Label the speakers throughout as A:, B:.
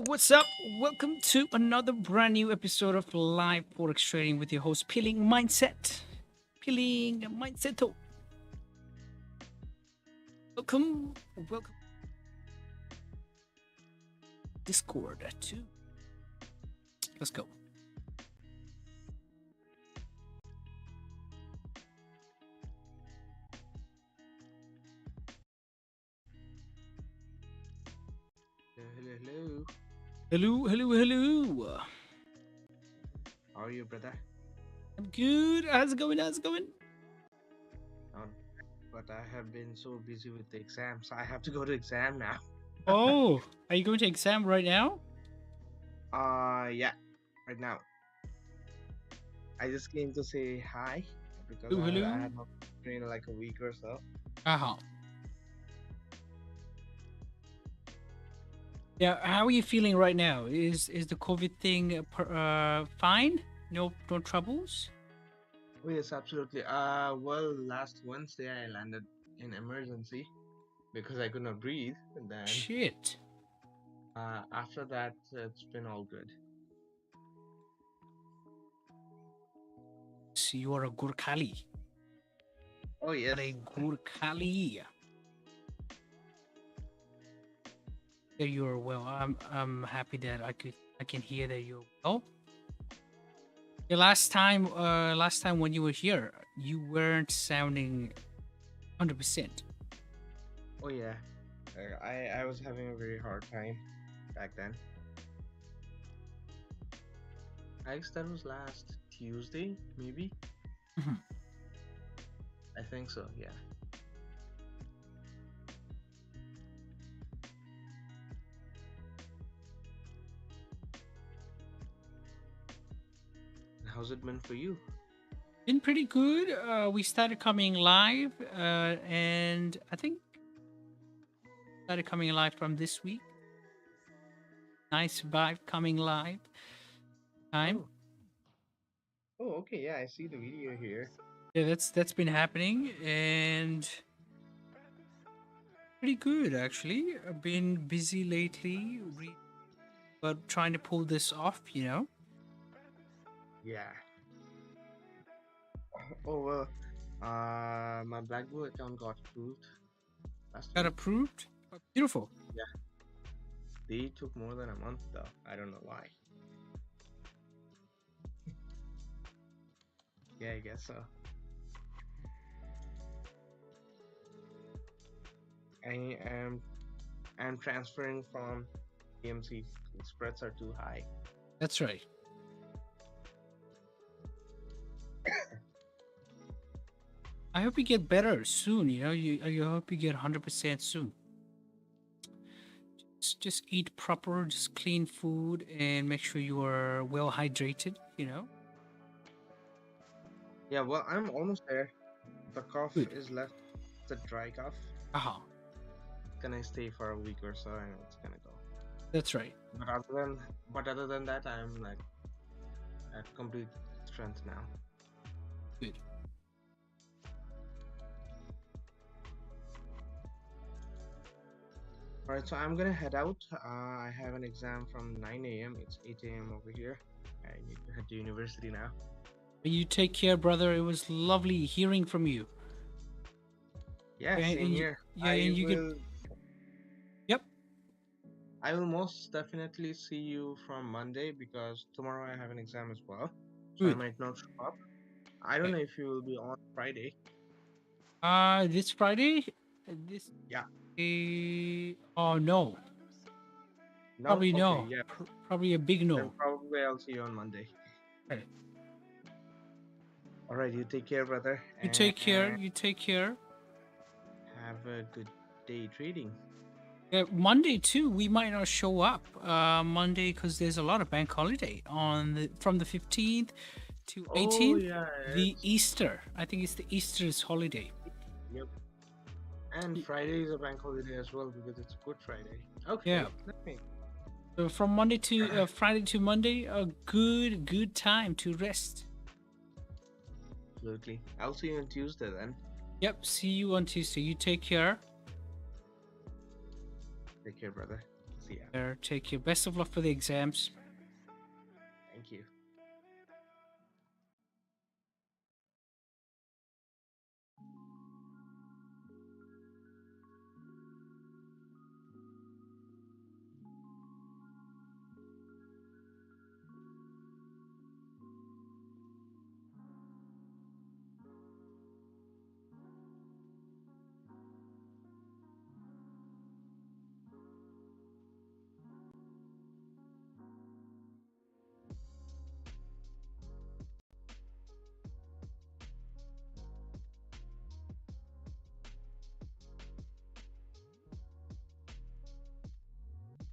A: What's up? Welcome to another brand new episode of Live Forex Trading with your host, Peeling Mindset. Peeling Mindset. Welcome. Discord too. Let's go. Hello.
B: How are you, brother?
A: I'm good. How's it going?
B: But I have been so busy with the exams. I have to go to exam now.
A: Oh, are you going to exam right now?
B: Yeah, right now. I just came to say hi because
A: Hello.
B: I had not trained in like a week or so.
A: Yeah, how are you feeling right now? Is the COVID thing fine? No troubles?
B: Oh yes, absolutely. Well, last Wednesday I landed in emergency because I could not breathe. And then
A: Shit.
B: after that, it's been all good.
A: So you are a Gurkhali.
B: Oh yes.
A: A Gurkhali. Yeah, you're well. I'm happy that I can hear that you're well. The last time when you were here, you weren't sounding 100%.
B: Oh yeah. I was having a very hard time back then. I guess that was last Tuesday, maybe. I think so, yeah. How's it been for you?
A: Been pretty good. We started coming live, and I think started coming live from this week. Nice vibe coming live. Time.
B: Oh, okay. Yeah, I see the video here.
A: Yeah, that's been happening and pretty good actually. I've been busy lately, but trying to pull this off, you know.
B: Yeah. Oh well. My Blackboard account got approved last
A: Got
B: week.
A: approved. Oh, beautiful.
B: Yeah. They took more than a month though. I don't know why. Yeah, I guess so. I'm transferring from AMC. The spreads are too high.
A: That's right. I hope you get better soon. You know, you hope you get 100% soon. Just eat proper, just clean food, and make sure you are well hydrated. You know.
B: Yeah, well, I'm almost there. The cough
A: Good.
B: is left. It's a dry cough.
A: Aha.
B: It's gonna stay for a week or so, and it's gonna go.
A: That's right.
B: But other than that, I'm like at complete strength now.
A: Good.
B: All right, so I'm gonna head out. I have an exam from 9 a.m. It's 8 a.m. over here. I need to head to university now.
A: You take care, brother. It was lovely hearing from you.
B: Yeah, same here.
A: Yeah, and you
B: will.
A: Yep.
B: I will most definitely see you from Monday because tomorrow I have an exam as well, so
A: Good.
B: I might not show up. I don't know if you will be on Friday.
A: This Friday.
B: Yeah.
A: Oh no. Probably
B: Okay,
A: no.
B: yeah.
A: Probably a big no.
B: Then probably I'll see you on Monday.
A: Okay.
B: All right, you take care, brother.
A: You take care.
B: Have a good day trading.
A: Yeah, Monday too. We might not show up Monday because there's a lot of bank holiday from the 15th to 18th.
B: Oh yeah.
A: The Easter. I think it's the Easter's holiday.
B: Yep. And Friday is a bank holiday as well because it's Good Friday. Okay.
A: Yeah. So from Monday to Friday to Monday, a good time to rest.
B: Absolutely. I'll see you on Tuesday then.
A: Yep. See you on Tuesday. You take care.
B: Take care, brother. See ya.
A: Take care. Best of luck for the exams.
B: Thank you.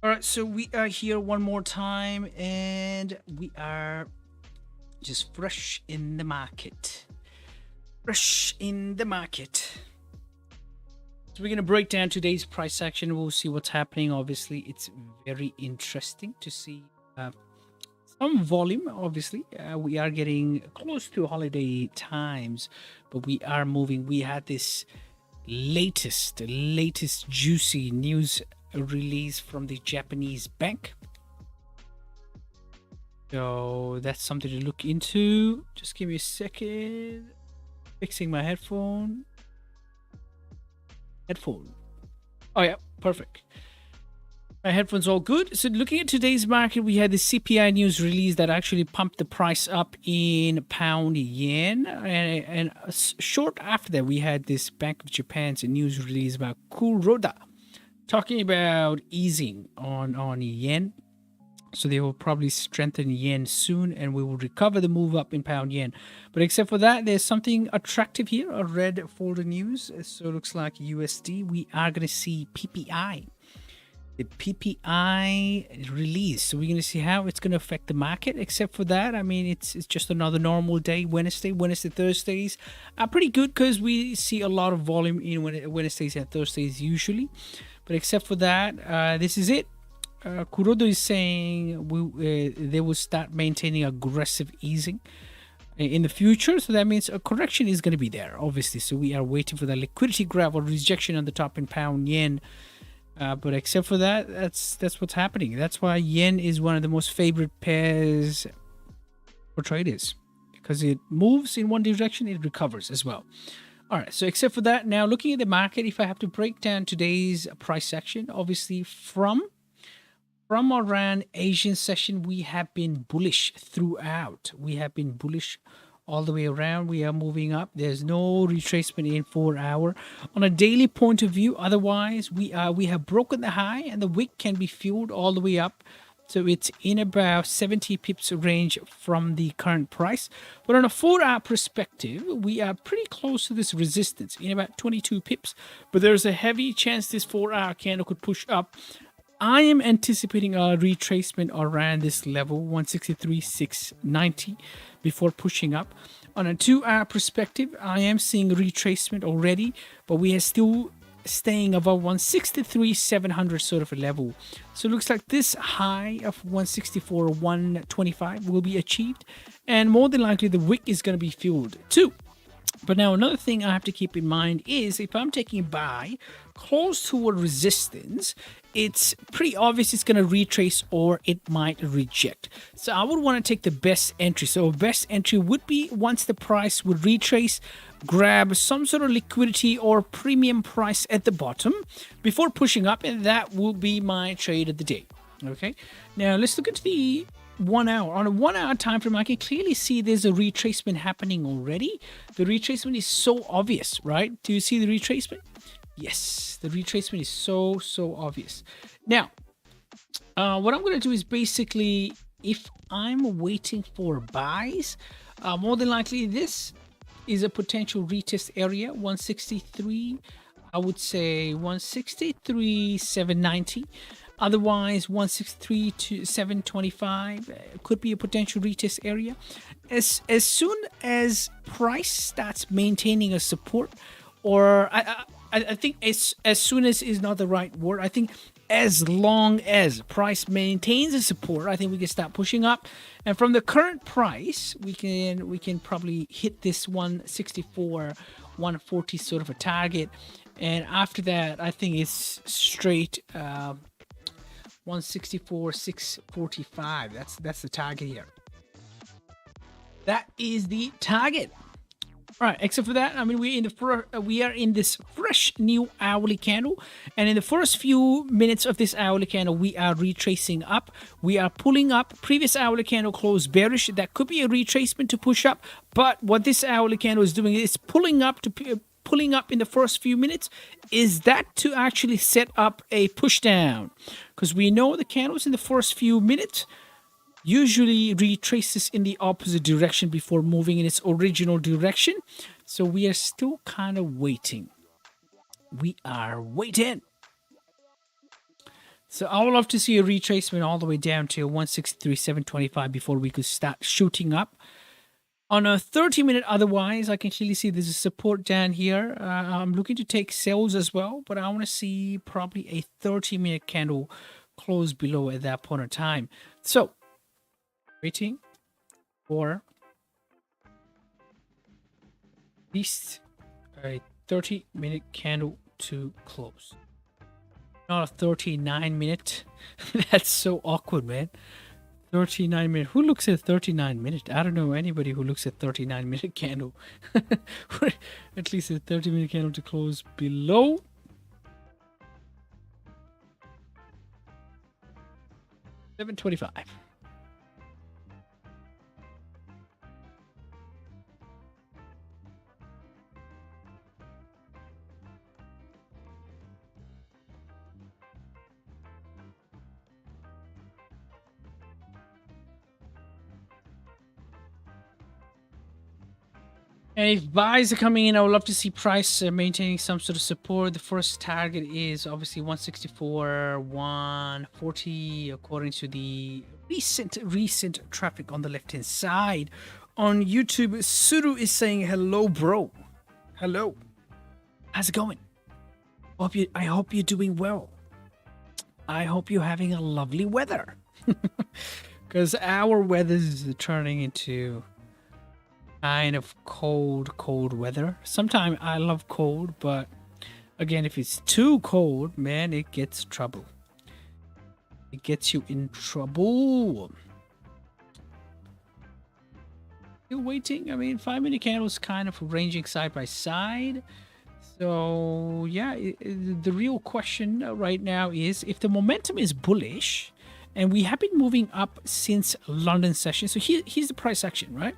A: All right, so we are here one more time, and we are just fresh in the market. Fresh in the market. So we're going to break down today's price action. We'll see what's happening. Obviously, it's very interesting to see some volume. Obviously, we are getting close to holiday times, but we are moving. We had this latest juicy news release from the Japanese bank. So that's something to look into. Just give me a second. Fixing my headphone. Oh yeah, perfect. My headphones all good. So looking at today's market, we had the CPI news release that actually pumped the price up in pound yen. And short after that, we had this Bank of Japan's news release about Kuroda, talking about easing on yen. So they will probably strengthen yen soon, and we will recover the move up in pound yen. But except for that, there's something attractive here, a red folder news. So it looks like USD. We are going to see PPI. The PPI release. So we're going to see how it's going to affect the market. Except for that, I mean, it's just another normal day. Wednesday, Thursdays are pretty good because we see a lot of volume in Wednesdays and Thursdays usually. But except for that, this is it. Kuroda is saying they will start maintaining aggressive easing in the future. So that means a correction is going to be there, obviously. So we are waiting for the liquidity grab or rejection on the top in pound yen. But except for that, that's what's happening. That's why yen is one of the most favorite pairs for traders, because it moves in one direction, it recovers as well. All right, so except for that, now looking at the market, if I have to break down today's price action, obviously from around Asian session, we have been bullish throughout. We have been bullish all the way around. We are moving up. There's no retracement in 4 hour. On a daily point of view, otherwise, we have broken the high, and the wick can be fueled all the way up. So it's in about 70 pips range from the current price. But on a 4 hour perspective, we are pretty close to this resistance in about 22 pips. But there's a heavy chance this 4 hour candle could push up. I am anticipating a retracement around this level, 163,690, before pushing up. On a 2 hour perspective, I am seeing retracement already, but we are still staying above 163,700 sort of a level. So it looks like this high of 164,125 will be achieved, and more than likely the wick is going to be filled too. But now another thing I have to keep in mind is if I'm taking buy close toward resistance, it's pretty obvious it's going to retrace or it might reject. So I would want to take the best entry. So best entry would be once the price would retrace, grab some sort of liquidity or premium price at the bottom before pushing up, and that will be my trade of the day. Okay, now let's look at the 1 hour. On a 1 hour time frame, I can clearly see there's a retracement happening already. The retracement is so obvious, right? Do you see the retracement? Yes, the retracement is so obvious. Now, what I'm going to do is basically, if I'm waiting for buys, more than likely this is a potential retest area, 163. I would say 163,790. Otherwise, 163 to 725 could be a potential retest area. As soon as price starts maintaining a support, or I think as soon as is not the right word. I think as long as price maintains a support, I think we can start pushing up. And from the current price, we can probably hit this 164, 140 sort of a target. And after that, I think it's straight 164,645. That's the target here. That is the target. All right, except for that, I mean, we are in this fresh new hourly candle, and in the first few minutes of this hourly candle, we are retracing up. We are pulling up. Previous hourly candle closed bearish. That could be a retracement to push up, but what this hourly candle is doing is pulling up in the first few minutes. Is that to actually set up a push down? Because we know the candles in the first few minutes usually retraces in the opposite direction before moving in its original direction. So we are still kind of waiting. We are waiting. So I would love to see a retracement all the way down to 163,725 before we could start shooting up. On a 30-minute otherwise, I can clearly see there's a support down here. I'm looking to take sales as well, but I want to see probably a 30-minute candle close below at that point of time. So waiting for at least a 30-minute candle to close. Not a 39-minute. That's so awkward, man. 39-minute. Who looks at 39-minute? I don't know anybody who looks at 39-minute candle. At least a 30-minute candle to close below. $7.25. And if buys are coming in, I would love to see price maintaining some sort of support. The first target is obviously 164, 140, according to the recent traffic on the left-hand side. On YouTube, Suru is saying, hello, bro. Hello. How's it going? I hope you're doing well. I hope you're having a lovely weather. Because our weather is turning into kind of cold weather. Sometimes I love cold, but again, if it's too cold, man, it gets trouble. It gets you in trouble. Still waiting. I mean, 5-minute candles kind of ranging side by side. So yeah, the real question right now is if the momentum is bullish, and we have been moving up since London session. So here's the price action, right?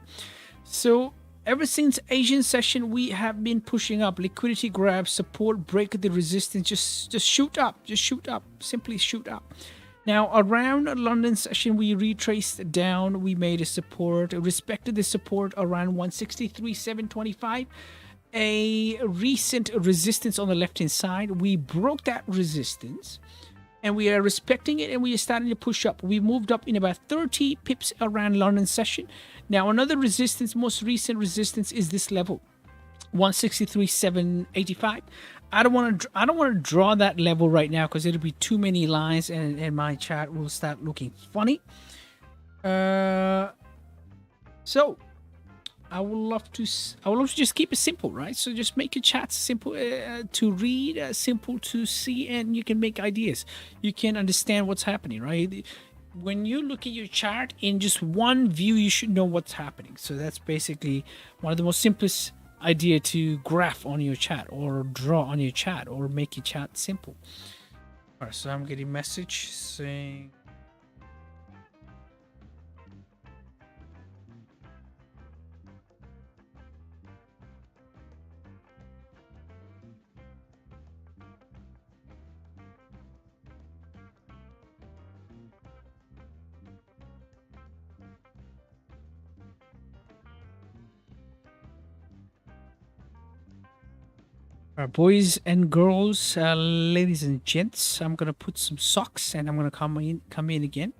A: So ever since Asian session, we have been pushing up. Liquidity grab, support, break the resistance. Just shoot up. Just shoot up. Simply shoot up. Now, around London session, we retraced down. We made a support, respected the support around 163,725. A recent resistance on the left-hand side. We broke that resistance. And we are respecting it, and we are starting to push up. We moved up in about 30 pips around London session. Now, another resistance, most recent resistance, is this level, 163,785. I don't want to draw that level right now because it'll be too many lines, and my chart will start looking funny. So I would love to just keep it simple, right? So just make your chart simple to read, simple to see, and you can make ideas. You can understand what's happening, right? When you look at your chart in just one view, you should know what's happening. So that's basically one of the most simplest idea to graph on your chart or draw on your chart or make your chart simple. All right, so I'm getting a message saying boys and girls, ladies and gents, I'm gonna put some socks and I'm gonna come in again.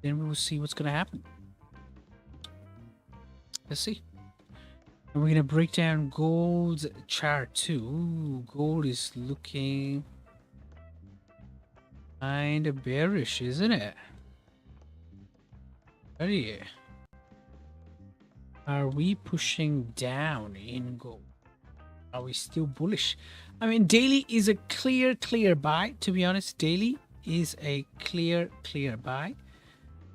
A: Then we will see what's gonna happen. Let's see. And we're gonna break down gold's chart too. Ooh, gold is looking kind of bearish, isn't it? Ready? Are we pushing down in gold? Are we still bullish? I mean, daily is a clear buy. To be honest, daily is a clear buy.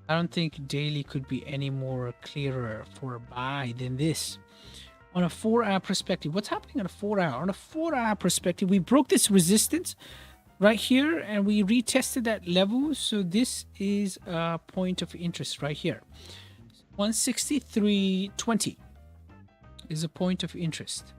A: I don't think daily could be any more clearer for a buy than this. On a 4-hour perspective, what's happening on a 4-hour? On a 4-hour perspective, we broke this resistance right here and we retested that level. So this is a point of interest right here. 163.20 is a point of interest.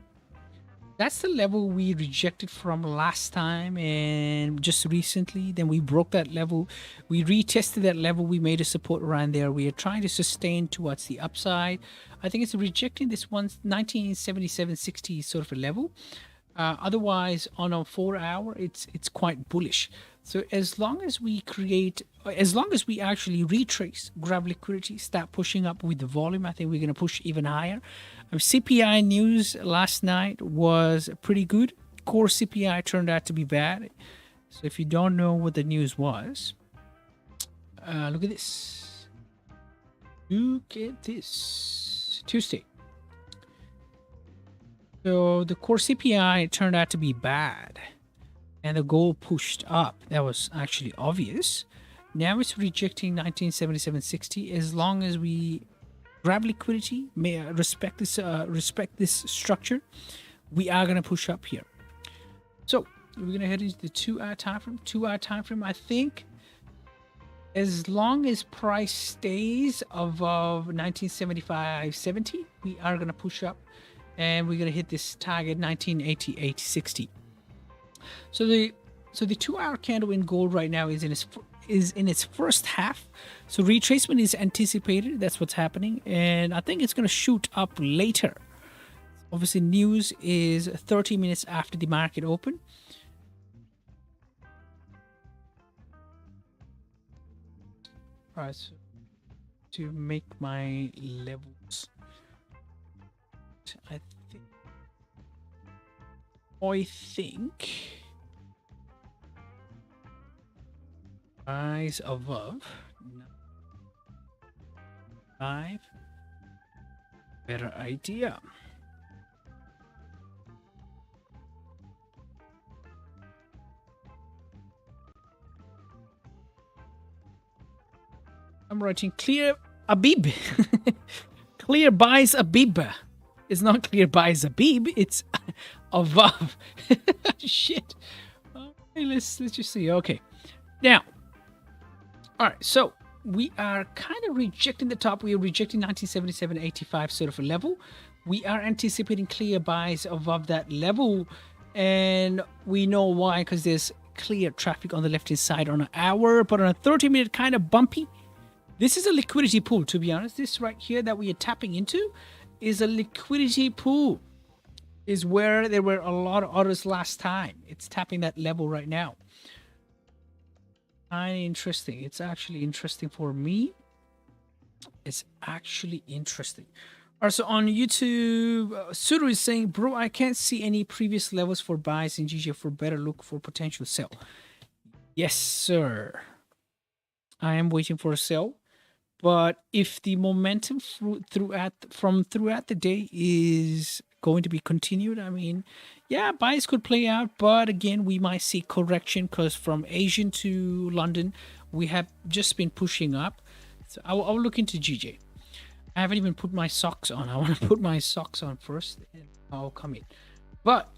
A: That's the level we rejected from last time and just recently. Then we broke that level. We retested that level. We made a support around there. We are trying to sustain towards the upside. I think it's rejecting this 1977.60 sort of a level. Otherwise, on a 4-hour, it's quite bullish. So as long as we actually retrace, grab liquidity, start pushing up with the volume, I think we're going to push even higher. CPI news last night was pretty good. Core CPI turned out to be bad. So if you don't know what the news was, look at this. Look at this. Tuesday. So the core CPI turned out to be bad. And the gold pushed up. That was actually obvious. Now it's rejecting 1977.60. As long as we grab liquidity, may respect this structure, we are going to push up here. So we're going to head into the 2-hour time frame. 2-hour time frame, I think as long as price stays above 1975.70, we are going to push up and we're going to hit this target 1988.60. So the 2-hour candle in gold right now is in its first half. So retracement is anticipated. That's what's happening, and I think it's going to shoot up later. Obviously, news is 30 minutes after the market open. All right, so to make my levels, I think buys above 5, better idea. I'm writing clear Abib. Clear buys Abib. It's not clear buys Abib, it's above. Shit. Okay, let's just see. Okay. Now, all right, so we are kind of rejecting the top. We are rejecting 1977.85 sort of a level. We are anticipating clear buys above that level, and we know why, because there's clear traffic on the left-hand side on an hour, but on a 30-minute kind of bumpy. This is a liquidity pool, to be honest. This right here that we are tapping into is a liquidity pool. Is where there were a lot of orders last time. It's tapping that level right now. Kind of interesting. It's actually interesting for me. It's actually interesting. All right, so on YouTube, Suru is saying, bro, I can't see any previous levels for buys in GJ for better look for potential sell. Yes, sir. I am waiting for a sell. But if the momentum throughout the day is going to be continued, I mean, yeah, buys could play out, but again, we might see correction because from Asian to London, we have just been pushing up. So I'll look into GJ. I haven't even put my socks on. I want to put my socks on first, and I'll come in. But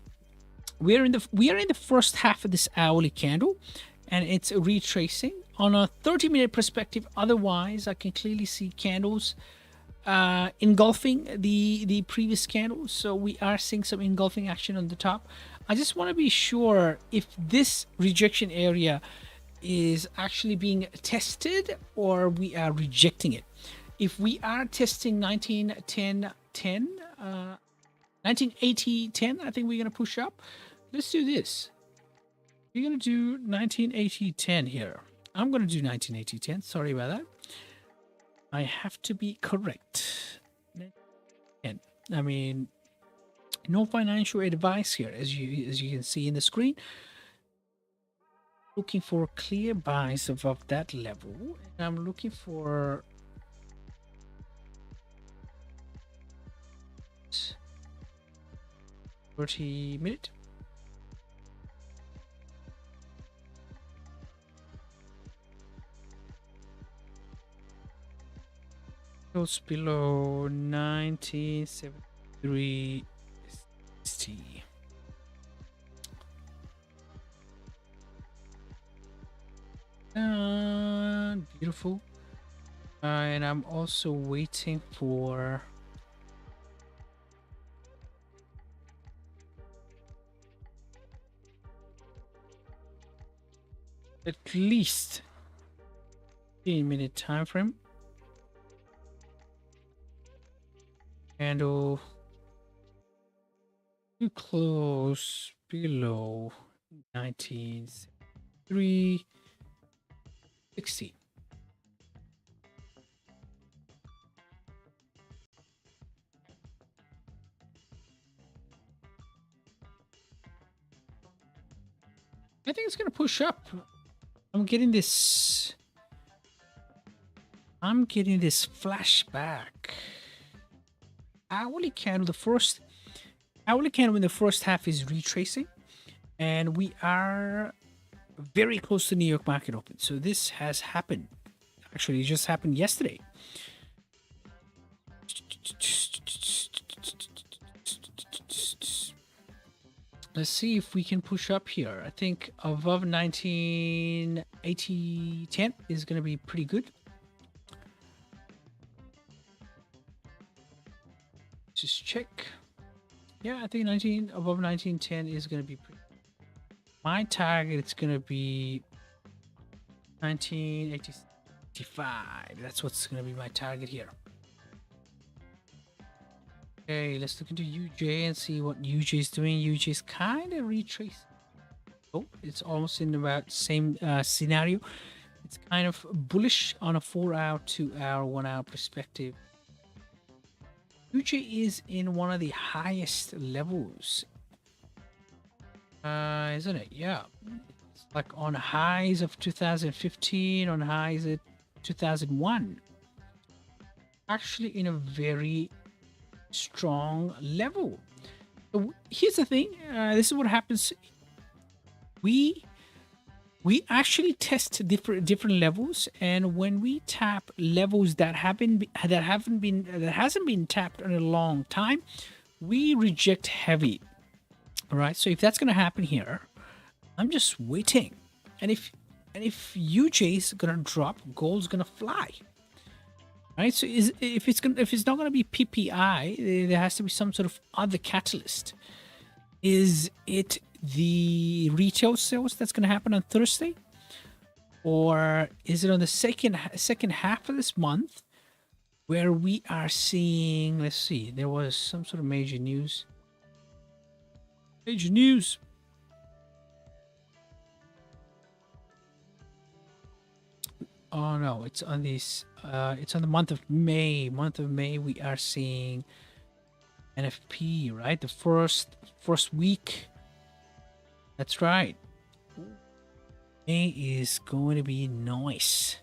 A: we are in the first half of this hourly candle, and it's retracing on a 30-minute perspective. Otherwise, I can clearly see candles engulfing the previous candle. So we are seeing some engulfing action on the top. I just want to be sure if this rejection area is actually being tested or we are rejecting it. If we are testing 1980.10, I think we're going to push up. Let's do this. We're going to do 1980.10 here. I'm going to do 1980.10. Sorry about that. I have to be correct. And I mean, no financial advice here, as you can see in the screen. Looking for clear buys above that level. And I'm looking for 30-minute. Goes below 1973. Beautiful. And I'm also waiting for at least 15-minute time frame. Candle too close below 1973.60. I think it's gonna push up. I'm getting this flashback. Hourly candle, the first half is retracing, and we are very close to New York market open. So this has happened. Actually, it just happened yesterday. Let's see if we can push up here. I think above 1980.10 is going to be pretty good. Just check. Yeah, I think above 1910 is going to be pretty. My target is going to be 1985. That's what's going to be my target here. Okay, let's look into UJ and see what UJ is doing. UJ is kind of retracing. Oh, it's almost in about same scenario. It's kind of bullish on a 4-hour, 2-hour, 1-hour perspective. UJ is in one of the highest levels, isn't it? Yeah, it's like on highs of 2015, on highs at 2001. Actually, in a very strong level. So here's the thing. This is what happens. We actually test different levels, and when we tap levels that hasn't been tapped in a long time, we reject heavy. All right. So if that's gonna happen here, I'm just waiting, and if UJ is gonna drop, gold's gonna fly. Right, so if it's not going to be PPI, there has to be some sort of other catalyst. Is it the retail sales that's going to happen on Thursday, or is it on the second half of this month, where we are seeing? Let's see. There was some sort of major news. Oh no, it's on this. It's on the month of May. We are seeing NFP, right? The first week. That's right. May is going to be nice.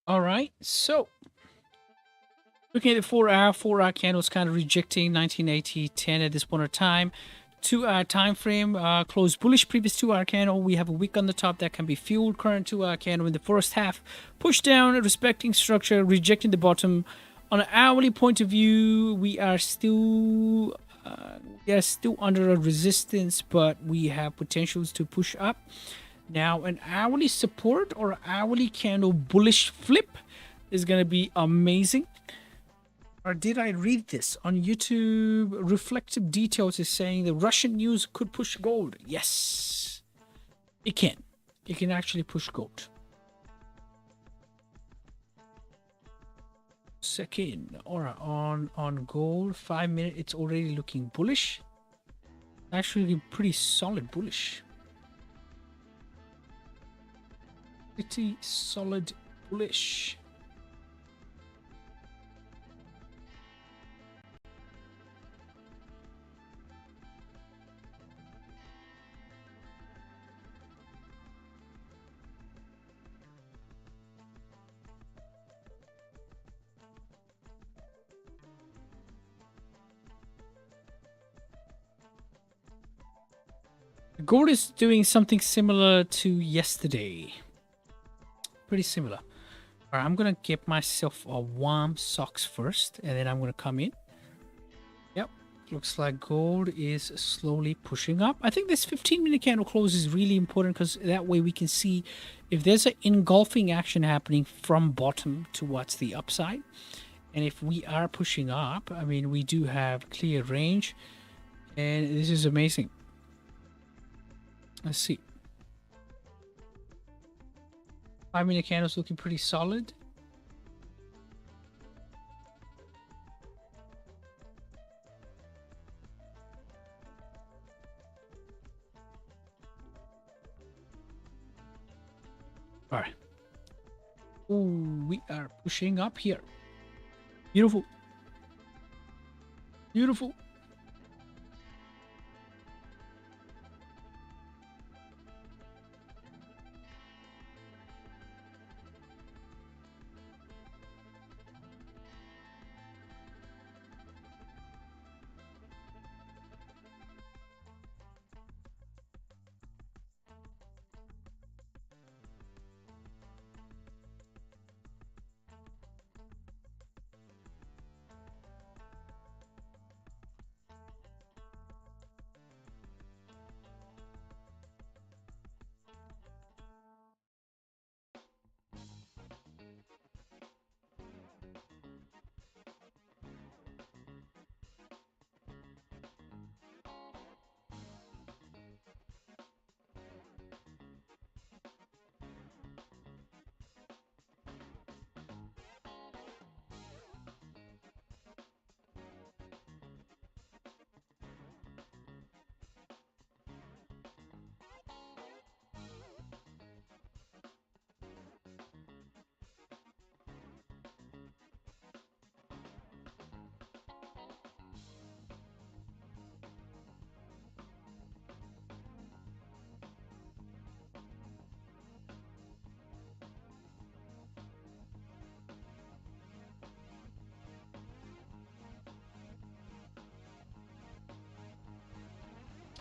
A: All right, so Looking at the 4 hour candles kind of rejecting 1980, 10 at this point of time. 2 hour time frame, closed bullish. Previous 2 hour candle, we have a wick on the top that can be fueled. Current 2 hour candle in the first half, push down, respecting structure, rejecting the bottom. On an hourly point of view, we are still under a resistance, but we have potentials to push up. Now, an hourly support or hourly candle bullish flip is going to be amazing. Or did I read this on YouTube? Reflective Details is saying the Russian news could push gold. Yes, it can. It can actually push gold. Second, or on gold, 5 minute, it's already looking bullish. Actually, pretty solid bullish. Pretty solid bullish. Gold is doing something similar to yesterday. Pretty similar. All right, I'm going to get myself a warm socks first, and then I'm going to come in. Yep, looks like gold is slowly pushing up. I think this 15-minute candle close is really important because that way we can see if there's an engulfing action happening from bottom towards the upside. And if we are pushing up, I mean, we do have clear range, and this is amazing. Let's see. 5-minute candles looking pretty solid. All right. Ooh, we are pushing up here. Beautiful. Beautiful.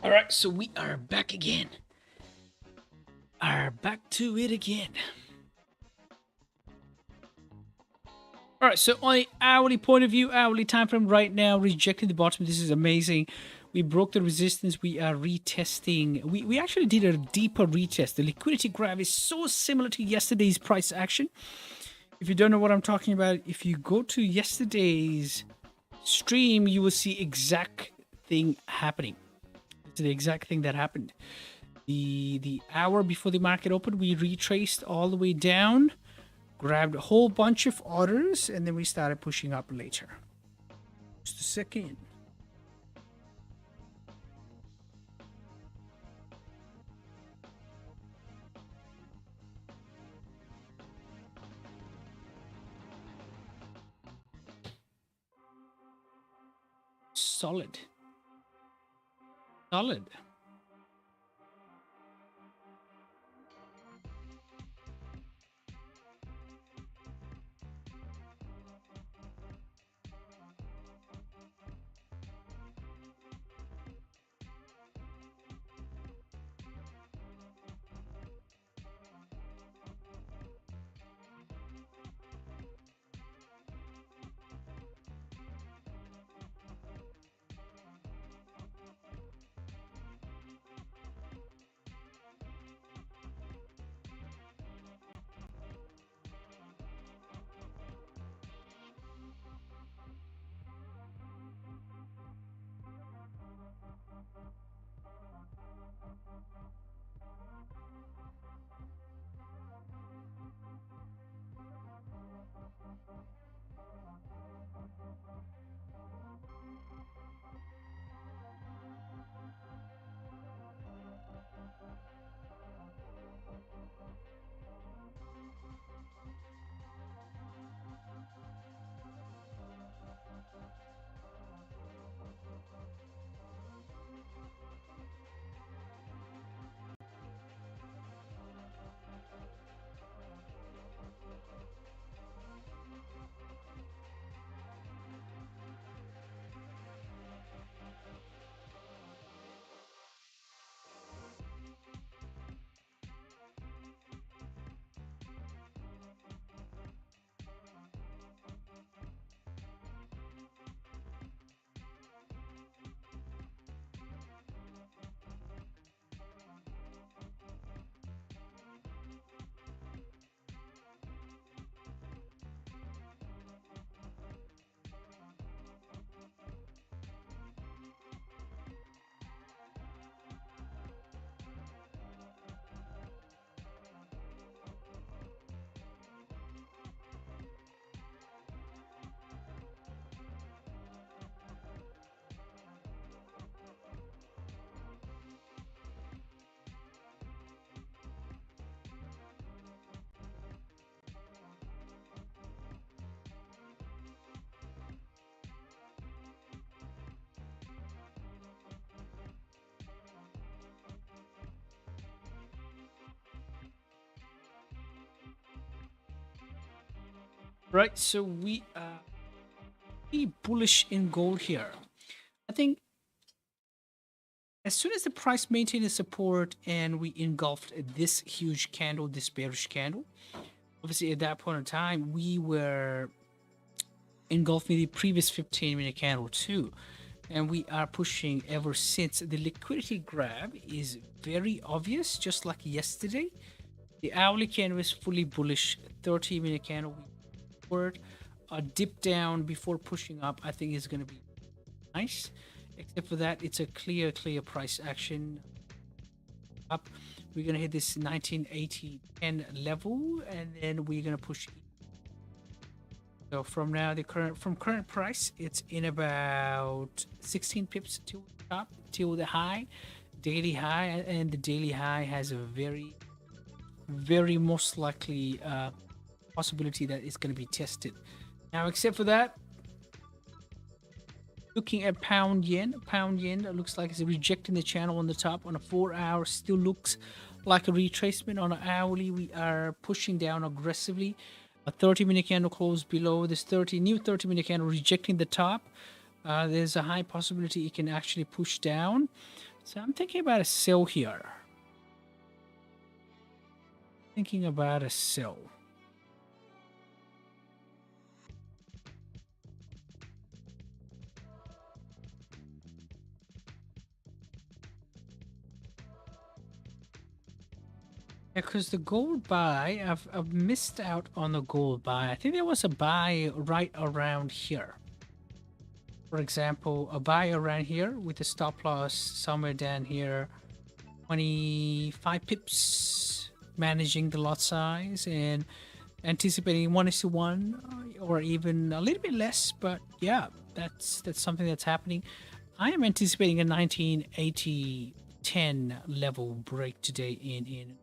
A: All right, so we are back again. Are back to it again. All right, so on the hourly point of view, hourly time frame right now, rejecting the bottom. This is amazing. We broke the resistance. We are retesting. We actually did a deeper retest. The liquidity graph is so similar to yesterday's price action. If you don't know what I'm talking about, if you go to yesterday's stream, you will see exact thing happening. It's the exact thing that happened. The hour before the market opened, we retraced all the way down, grabbed a whole bunch of orders, and then we started pushing up later. Just a second. Solid. Solid. Right, so we are pretty bullish in gold here. I think as soon as the price maintained its support and we engulfed this huge candle, this bearish candle, obviously at that point in time, we were engulfing the previous 15-minute candle too. And we are pushing ever since. The liquidity grab is very obvious, just like yesterday. The hourly candle is fully bullish. 30-minute candle forward. A dip down before pushing up, I think is going to be nice. Except for that, it's a clear price action up. We're going to hit this 1980-10 level, and then we're going to push. So from now, from current price, it's in about 16 pips to the top, till the high, daily high, and the daily high has a very most likely possibility that it's going to be tested. Now, except for that, looking at pound yen looks like it's rejecting the channel on the top. On a 4-hour, still looks like a retracement. On an hourly, we are pushing down aggressively. A 30-minute candle closed below this new 30-minute candle, rejecting the top. There's a high possibility it can actually push down. So I'm thinking about a sell here. Thinking about a sell. Yeah, because the gold buy, I've missed out on the gold buy. I think there was a buy right around here. For example, a buy around here with a stop loss somewhere down here. 25 pips, managing the lot size and anticipating 1:1 or even a little bit less. But yeah, that's something that's happening. I am anticipating a 1980-10 level break today in.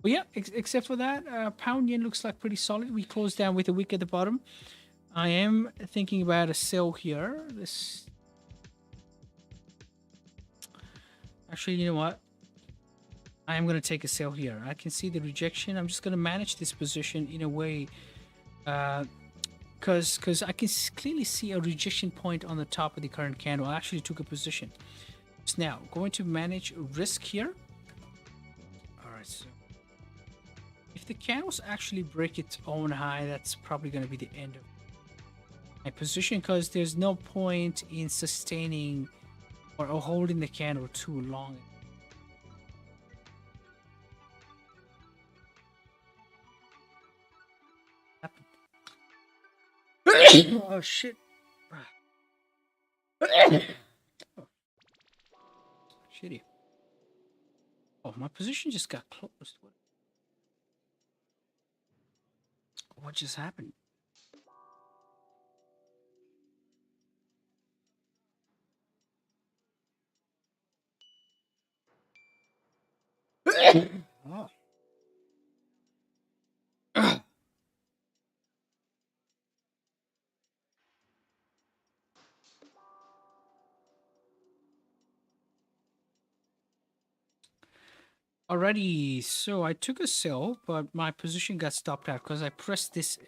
A: But yeah, except for that, pound yen looks like pretty solid. We closed down with a wick at the bottom. I am thinking about a sell here. This actually, you know what? I am going to take a sell here. I can see the rejection. I'm just going to manage this position in a way because I can clearly see a rejection point on the top of the current candle. I actually took a position. So now, going to manage risk here. All right, so if the candles actually break its own high, that's probably going to be the end of my position, because there's no point in sustaining or holding the candle too long. Oh shit. Shitty. Oh, my position just got closed. What just happened? Oh. Alrighty, so I took a sell, but my position got stopped out because I pressed this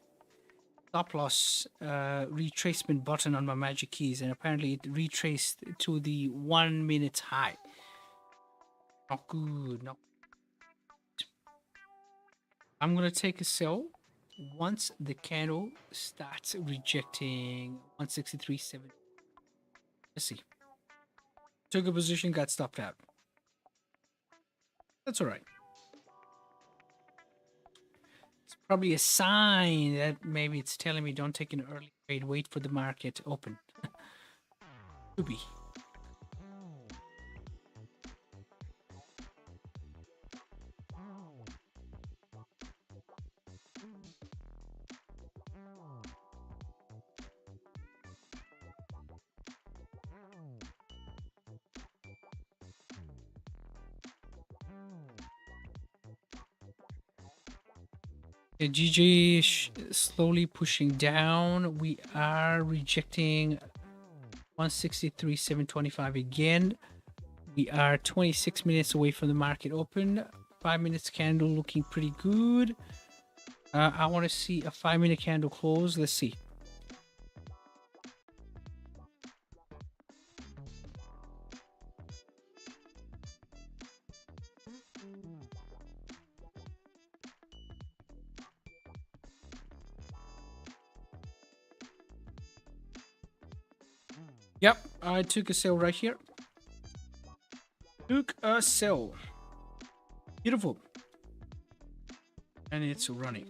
A: stop loss retracement button on my magic keys, and apparently it retraced to the 1 minute high. Not good. No. I'm gonna take a sell once the candle starts rejecting 163.7. Let's see. Took a position, got stopped out. That's all right. It's probably a sign that maybe it's telling me don't take an early trade, wait for the market to open. Could be. The GG is slowly pushing down. We are rejecting 163.725 again. We are 26 minutes away from the market open. 5 minutes candle looking pretty good. I want to see a 5-minute candle close. Let's see. Yep, I took a sell right here. Took a sell. Beautiful. And it's running.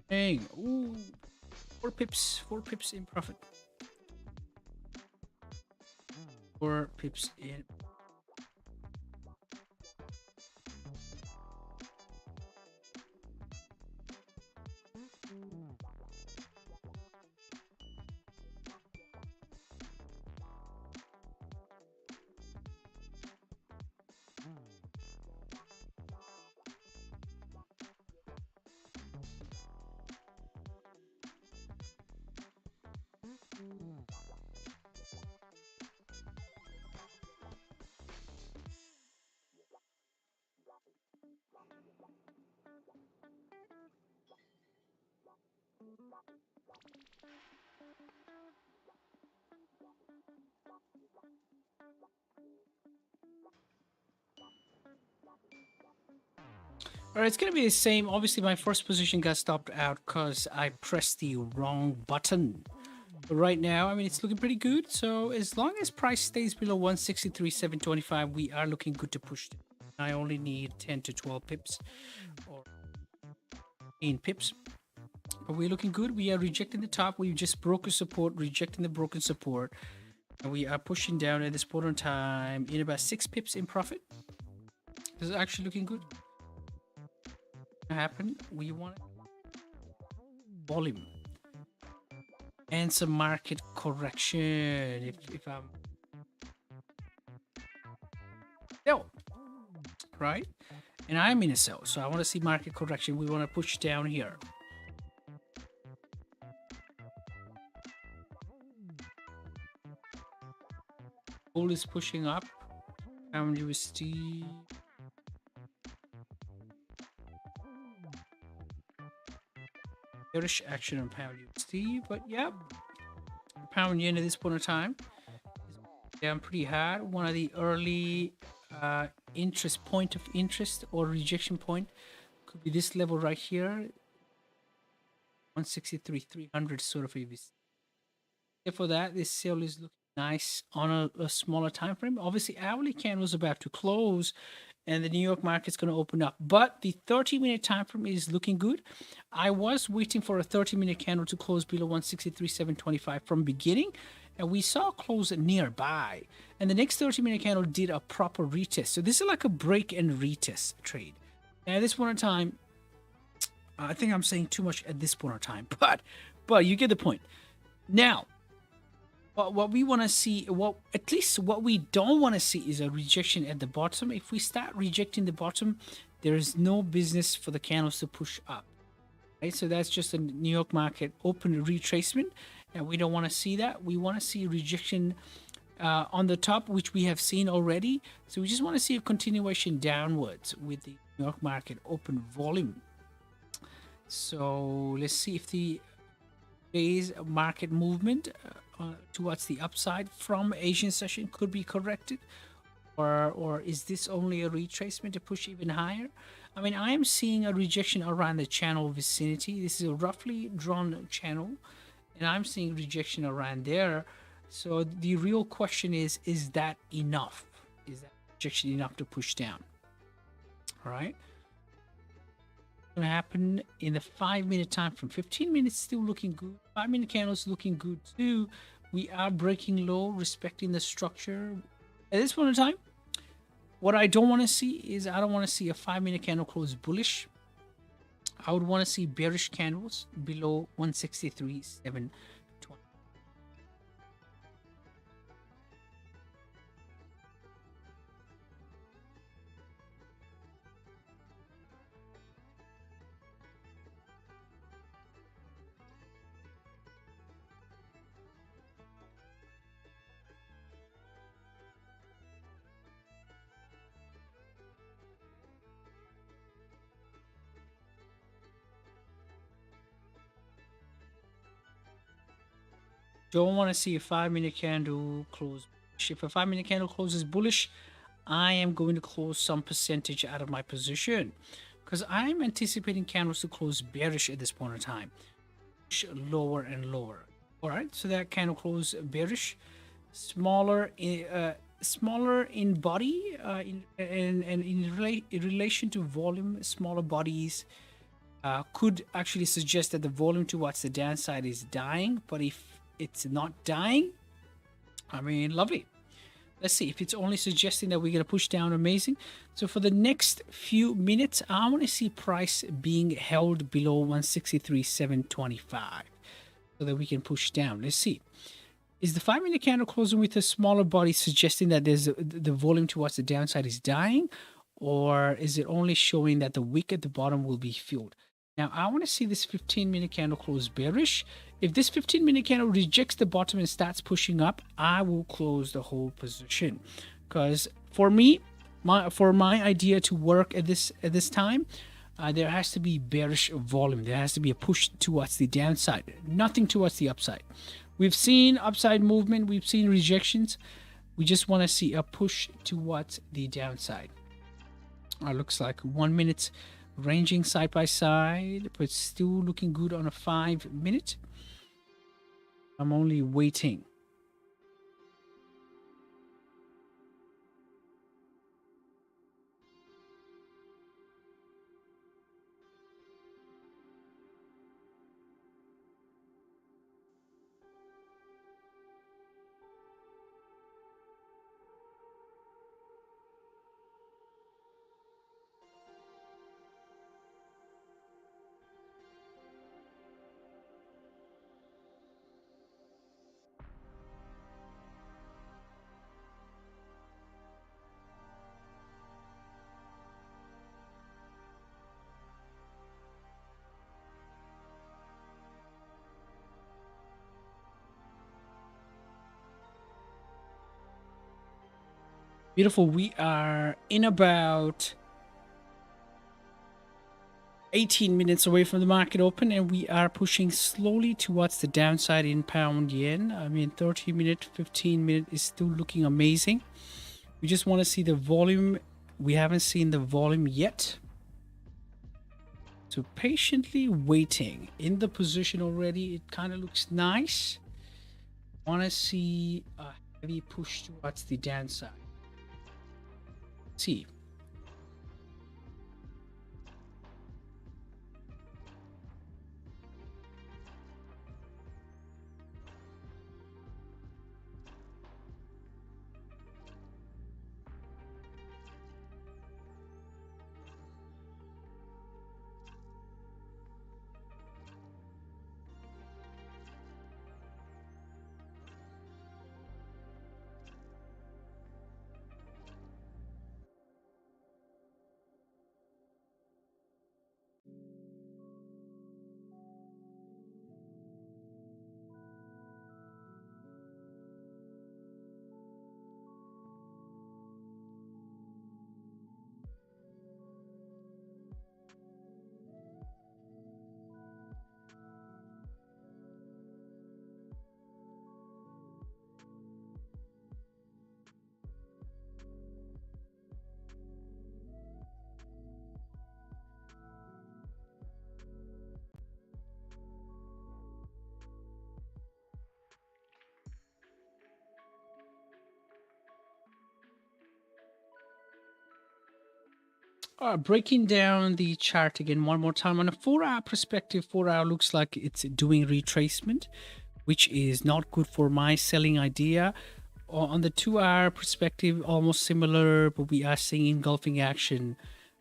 A: Dang. Ooh. 4 pips. 4 pips in profit. 4 pips in. All right, it's going to be the same. Obviously, my first position got stopped out because I pressed the wrong button. But right now, I mean, it's looking pretty good. So as long as price stays below 163,725, we are looking good to push. I only need 10 to 12 pips or 8 pips. But we're looking good. We are rejecting the top. We just broke a support, rejecting the broken support. And we are pushing down at this point in time in about 6 pips in profit. This is actually looking good. Happen. We want volume and some market correction. If I'm sell, right? And I'm in a sell, so I want to see market correction. We want to push down here. Gold is pushing up. qhMdkNMx. Bearish action on £USD, but yeah, pound yen at this point in time is down pretty hard. One of the early point of interest or rejection point could be this level right here, 163,300 sort of a. For that, this sale is looking nice on a smaller time frame. Obviously, hourly candle is about to close and the New York market's going to open up, but the 30-minute time frame is looking good. I was waiting for a 30-minute candle to close below 163,725 from beginning, and we saw close nearby, and the next 30-minute candle did a proper retest. So this is like a break and retest trade. And at this point in time, I think I'm saying too much at this point in time, but you get the point. Now, what we want to see, at least what we don't want to see, is a rejection at the bottom. If we start rejecting the bottom, there is no business for the candles to push up, right? So that's just a New York market open retracement, and we don't want to see that. We want to see rejection on the top, which we have seen already. So we just want to see a continuation downwards with the New York market open volume. So let's see if the today's market movement towards the upside from Asian session could be corrected, or is this only a retracement to push even higher? I mean, I am seeing a rejection around the channel vicinity. This is a roughly drawn channel, and I'm seeing rejection around there. So the real question is that enough? Is that rejection enough to push down? All right. Going to happen in the 5-minute time from 15 minutes, still looking good. 5-minute candles looking good too. We are breaking low, respecting the structure at this point in time. What I don't want to see is, I don't want to see a 5-minute candle close bullish. I would want to see bearish candles below 163,720. Don't want to see a 5-minute candle close. If a 5-minute candle closes bullish, I am going to close some percentage out of my position because I'm anticipating candles to close bearish at this point in time, push lower and lower. All right, so that candle close bearish, smaller in body, in relation to volume. Smaller bodies could actually suggest that the volume towards the downside is dying, but if it's not dying, I mean, lovely. Let's see if it's only suggesting that we're going to push down. Amazing. So for the next few minutes, I want to see price being held below 163.725 so that we can push down. Let's see. Is the 5-minute candle closing with a smaller body suggesting that there's the volume towards the downside is dying, or is it only showing that the wick at the bottom will be filled? Now, I want to see this 15-minute candle close bearish. If this 15-minute candle rejects the bottom and starts pushing up, I will close the whole position. Because for me, for my idea to work at this time, there has to be bearish volume. There has to be a push towards the downside, nothing towards the upside. We've seen upside movement. We've seen rejections. We just want to see a push towards the downside. Looks like 1 minute ranging side by side, but still looking good on a 5-minute. I'm only waiting. Beautiful. We are in about 18 minutes away from the market open, and we are pushing slowly towards the downside in pound yen. I mean, 30-minute, 15-minute is still looking amazing. We just want to see the volume. We haven't seen the volume yet. So patiently waiting in the position already. It kind of looks nice. Want to see a heavy push towards the downside. Let's see. Breaking down the chart again one more time. On a 4-hour perspective, 4-hour looks like it's doing retracement, which is not good for my selling idea. On the 2-hour perspective, almost similar, but we are seeing engulfing action.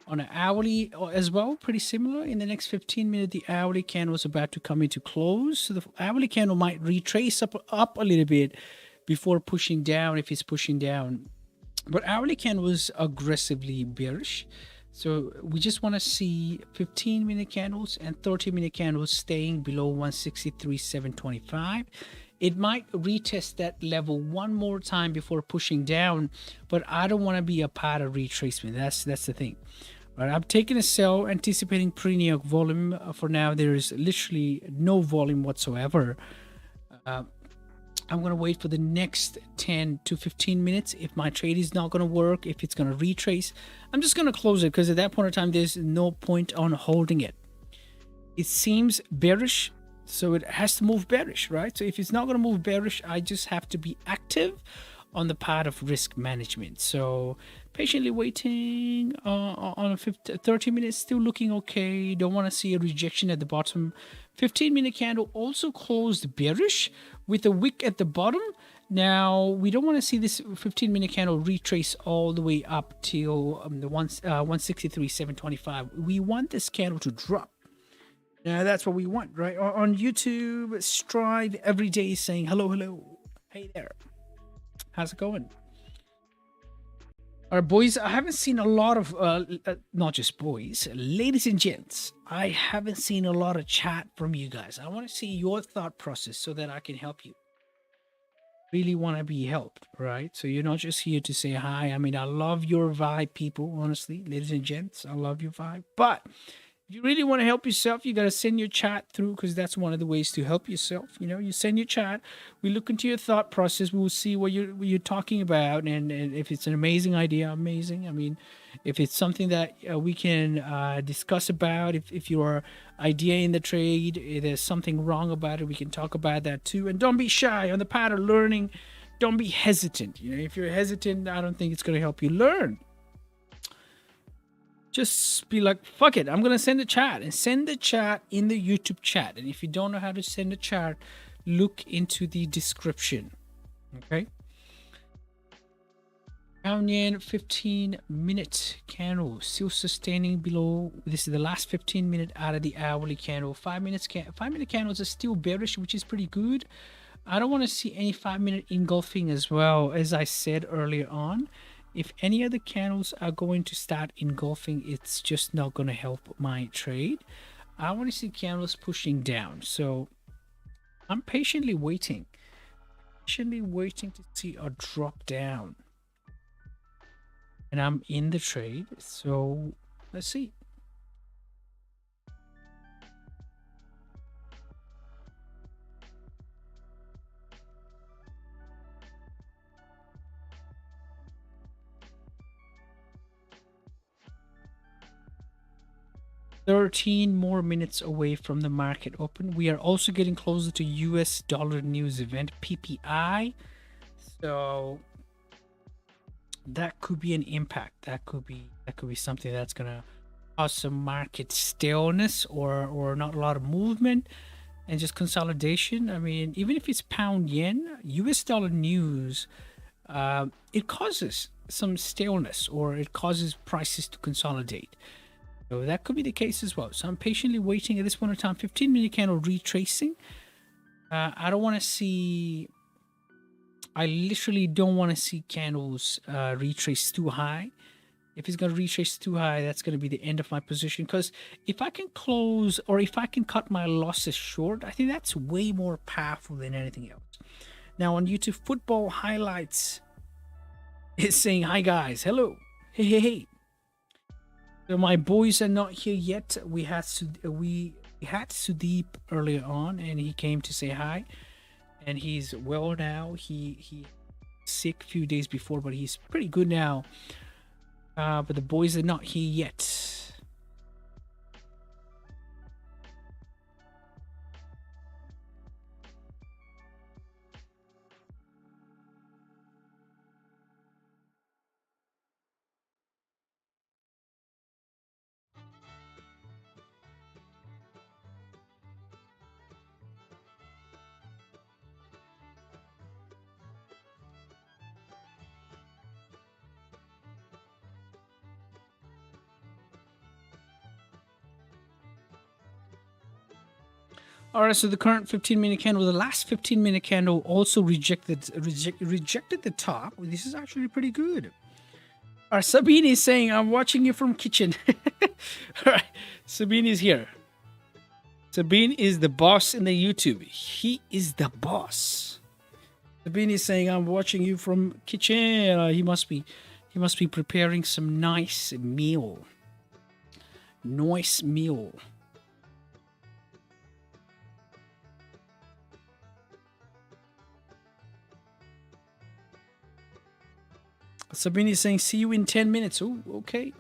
A: On an hourly as well, pretty similar. In the next 15 minutes, the hourly candle was about to come into close. So the hourly candle might retrace up a little bit before pushing down if it's pushing down. But hourly candle was aggressively bearish. So we just want to see 15-minute candles and 30-minute candles staying below 163.725. It might retest that level one more time before pushing down, but I don't want to be a part of retracement. That's the thing. Right, I'm taking a sell, anticipating pre-neok volume. For now, there is literally no volume whatsoever. I'm going to wait for the next 10 to 15 minutes. If my trade is not going to work, if it's going to retrace, I'm just going to close it, because at that point in time, there's no point on holding it. It seems bearish, so it has to move bearish, right? So if it's not going to move bearish, I just have to be active on the part of risk management. So patiently waiting on a 30 minutes, still looking okay. Don't want to see a rejection at the bottom. 15-minute candle also closed bearish with a wick at the bottom. Now we don't want to see this 15-minute candle retrace all the way up till the 163.725. We want this candle to drop. Yeah, that's what we want, right? On YouTube, Strive every day is saying hello, hello. Hey there. How's it going? All right, boys, I haven't seen a lot of, not just boys, ladies and gents, I haven't seen a lot of chat from you guys. I want to see your thought process so that I can help you. Really want to be helped, right? So you're not just here to say hi. I mean, I love your vibe, people, honestly. Ladies and gents, I love your vibe. But if you really want to help yourself, you got to send your chat through, because that's one of the ways to help yourself. You know, you send your chat, we look into your thought process, we will see what you're talking about, and if it's an amazing idea, amazing. I mean, if it's something that we can discuss about, if your idea in the trade, there's something wrong about it, we can talk about that too. And don't be shy on the path of learning. Don't be hesitant. You know, if you're hesitant, I don't think it's going to help you learn. Just be like, fuck it, I'm going to send a chat, and send the chat in the YouTube chat. And if you don't know how to send a chat, look into the description. Okay. Pound yen 15-minute candle still sustaining below. This is the last 15-minute out of the hourly candle. 5-minute candles are still bearish, which is pretty good. I don't want to see any 5-minute engulfing as well, as I said earlier on. If any other candles are going to start engulfing, it's just not going to help my trade. I want to see candles pushing down. So I'm patiently waiting to see a drop down. And I'm in the trade. So let's see. $13 more minutes away from the market open. We are also getting closer to US dollar news event, PPI. So that could be an impact. That could be something that's gonna cause some market stillness or not a lot of movement and just consolidation. I mean, even if it's pound yen, US dollar news, it causes some staleness, or it causes prices to consolidate. So that could be the case as well. So I'm patiently waiting at this point in time. 15-minute candle retracing. I don't want to see... I literally don't want to see candles retrace too high. If it's going to retrace too high, that's going to be the end of my position. Because if I can close, or if I can cut my losses short, I think that's way more powerful than anything else. Now on YouTube, Football Highlights is saying, hi guys, hello. Hey, hey, hey. So my boys are not here yet. We had Sudeep earlier on, and he came to say hi, and he's well now. He sick a few days before, but he's pretty good now. But the boys are not here yet. All right, so the current 15-minute candle, the last 15-minute candle also rejected the top. This is actually pretty good. All right, Sabine is saying, I'm watching you from kitchen. All right, Sabine is here. Sabine is the boss in the YouTube. He is the boss. Sabine is saying, I'm watching you from kitchen. He must be preparing some nice meal. Nice meal. Sabine is saying, see you in 10 minutes. Oh, okay.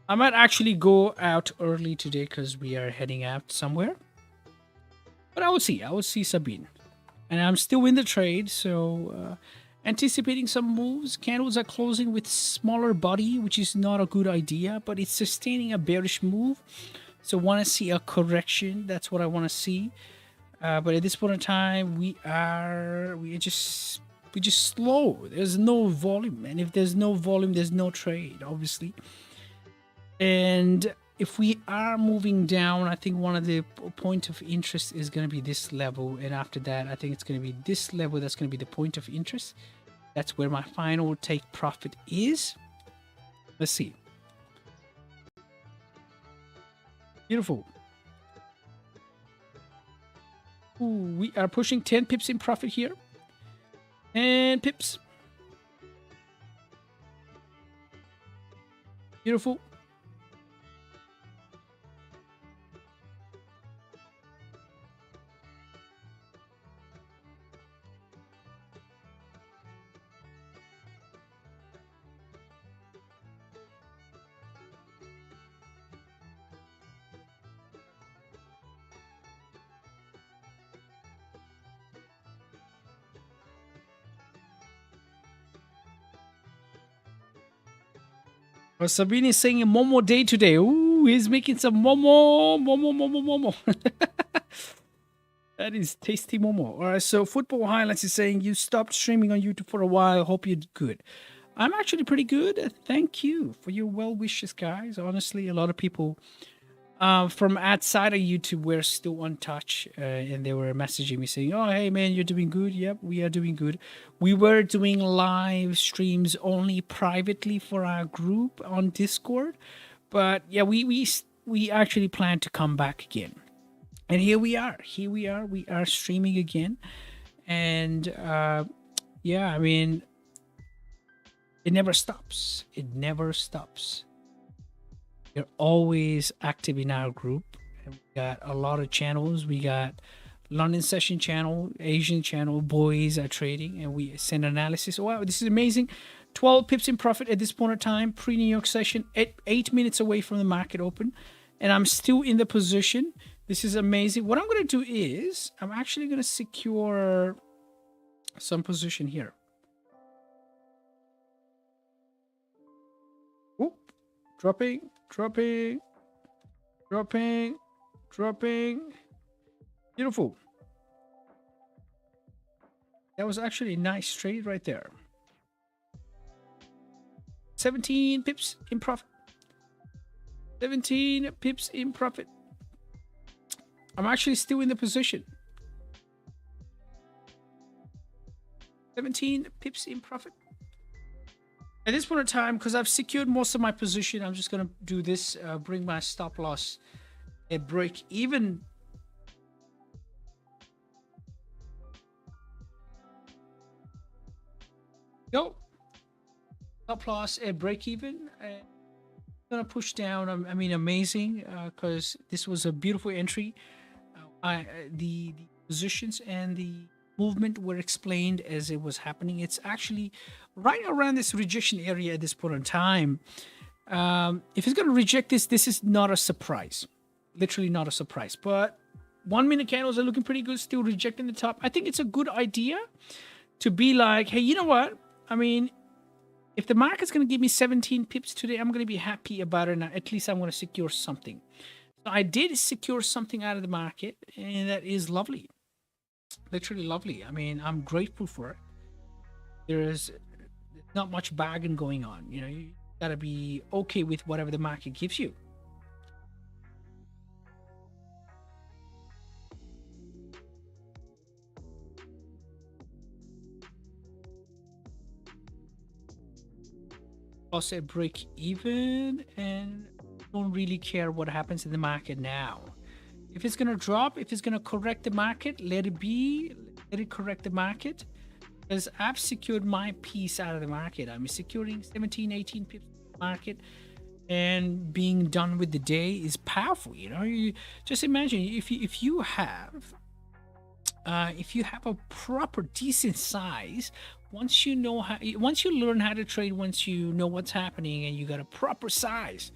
A: I might actually go out early today because we are heading out somewhere. But I will see. I will see Sabine. And I'm still in the trade, so anticipating some moves. Candles are closing with smaller body, which is not a good idea, but it's sustaining a bearish move. So want to see a correction. That's what I want to see. But at this point in time, we just slow. There's no volume, and if there's no volume, there's no trade, obviously. And if we are moving down, I think one of the point of interest is going to be this level, and after that, I think it's going to be this level that's going to be the point of interest. That's where my final take profit is. Let's see. Beautiful. Ooh, we are pushing 10 pips in profit here. 10 pips. Beautiful. Well, Sabine is saying a Momo day today. Ooh, he's making some Momo. That is tasty Momo. All right, so Football Highlights is saying you stopped streaming on YouTube for a while. Hope you're good. I'm actually pretty good. Thank you for your well wishes, guys. Honestly, a lot of people from outside of YouTube were still on touch, and they were messaging me saying, oh, hey, man, you're doing good. Yep, we are doing good. We were doing live streams only privately for our group on Discord. But, yeah, we actually plan to come back again. And here we are. We are streaming again. And, yeah, I mean, it never stops. It never stops. We're always active in our group. And we got a lot of channels. We got London session channel, Asian channel, boys are trading, and we send analysis. Wow, this is amazing. 12 pips in profit at this point in time, pre-New York session, 8 minutes away from the market open. And I'm still in the position. This is amazing. What I'm going to do is I'm actually going to secure some position here. Whoop, dropping. Beautiful. That was actually a nice trade right there. 17 pips in profit. 17 pips in profit. I'm actually still in the position. 17 pips in profit. At this point in time, because I've secured most of my position, I'm just going to do this, bring my stop loss at break even. Go. Stop loss at break even. I'm going to push down. I mean, amazing, because this was a beautiful entry. The positions and the movement were explained as it was happening. It's actually right around this rejection area at this point in time. If it's going to reject this is not a surprise. Literally not a surprise. But 1 minute candles are looking pretty good, still rejecting the top. I think it's a good idea to be like, hey, you know what? I mean, if the market's going to give me 17 pips today, I'm going to be happy about it. And at least I'm going to secure something. So I did secure something out of the market, and that is lovely. Literally lovely. I mean, I'm grateful for it. There's not much bargain going on. You know, you gotta be okay with whatever the market gives you. Also break even, and don't really care what happens in the market now. If it's going to drop, if it's going to correct the market, let it be. Let it correct the market. Because I've secured my piece out of the market. I'm securing 17, 18 pips in the market. And being done with the day is powerful. You know, you just imagine if you have a proper decent size once you know how, once you learn how to trade, once you know what's happening and you got a proper size,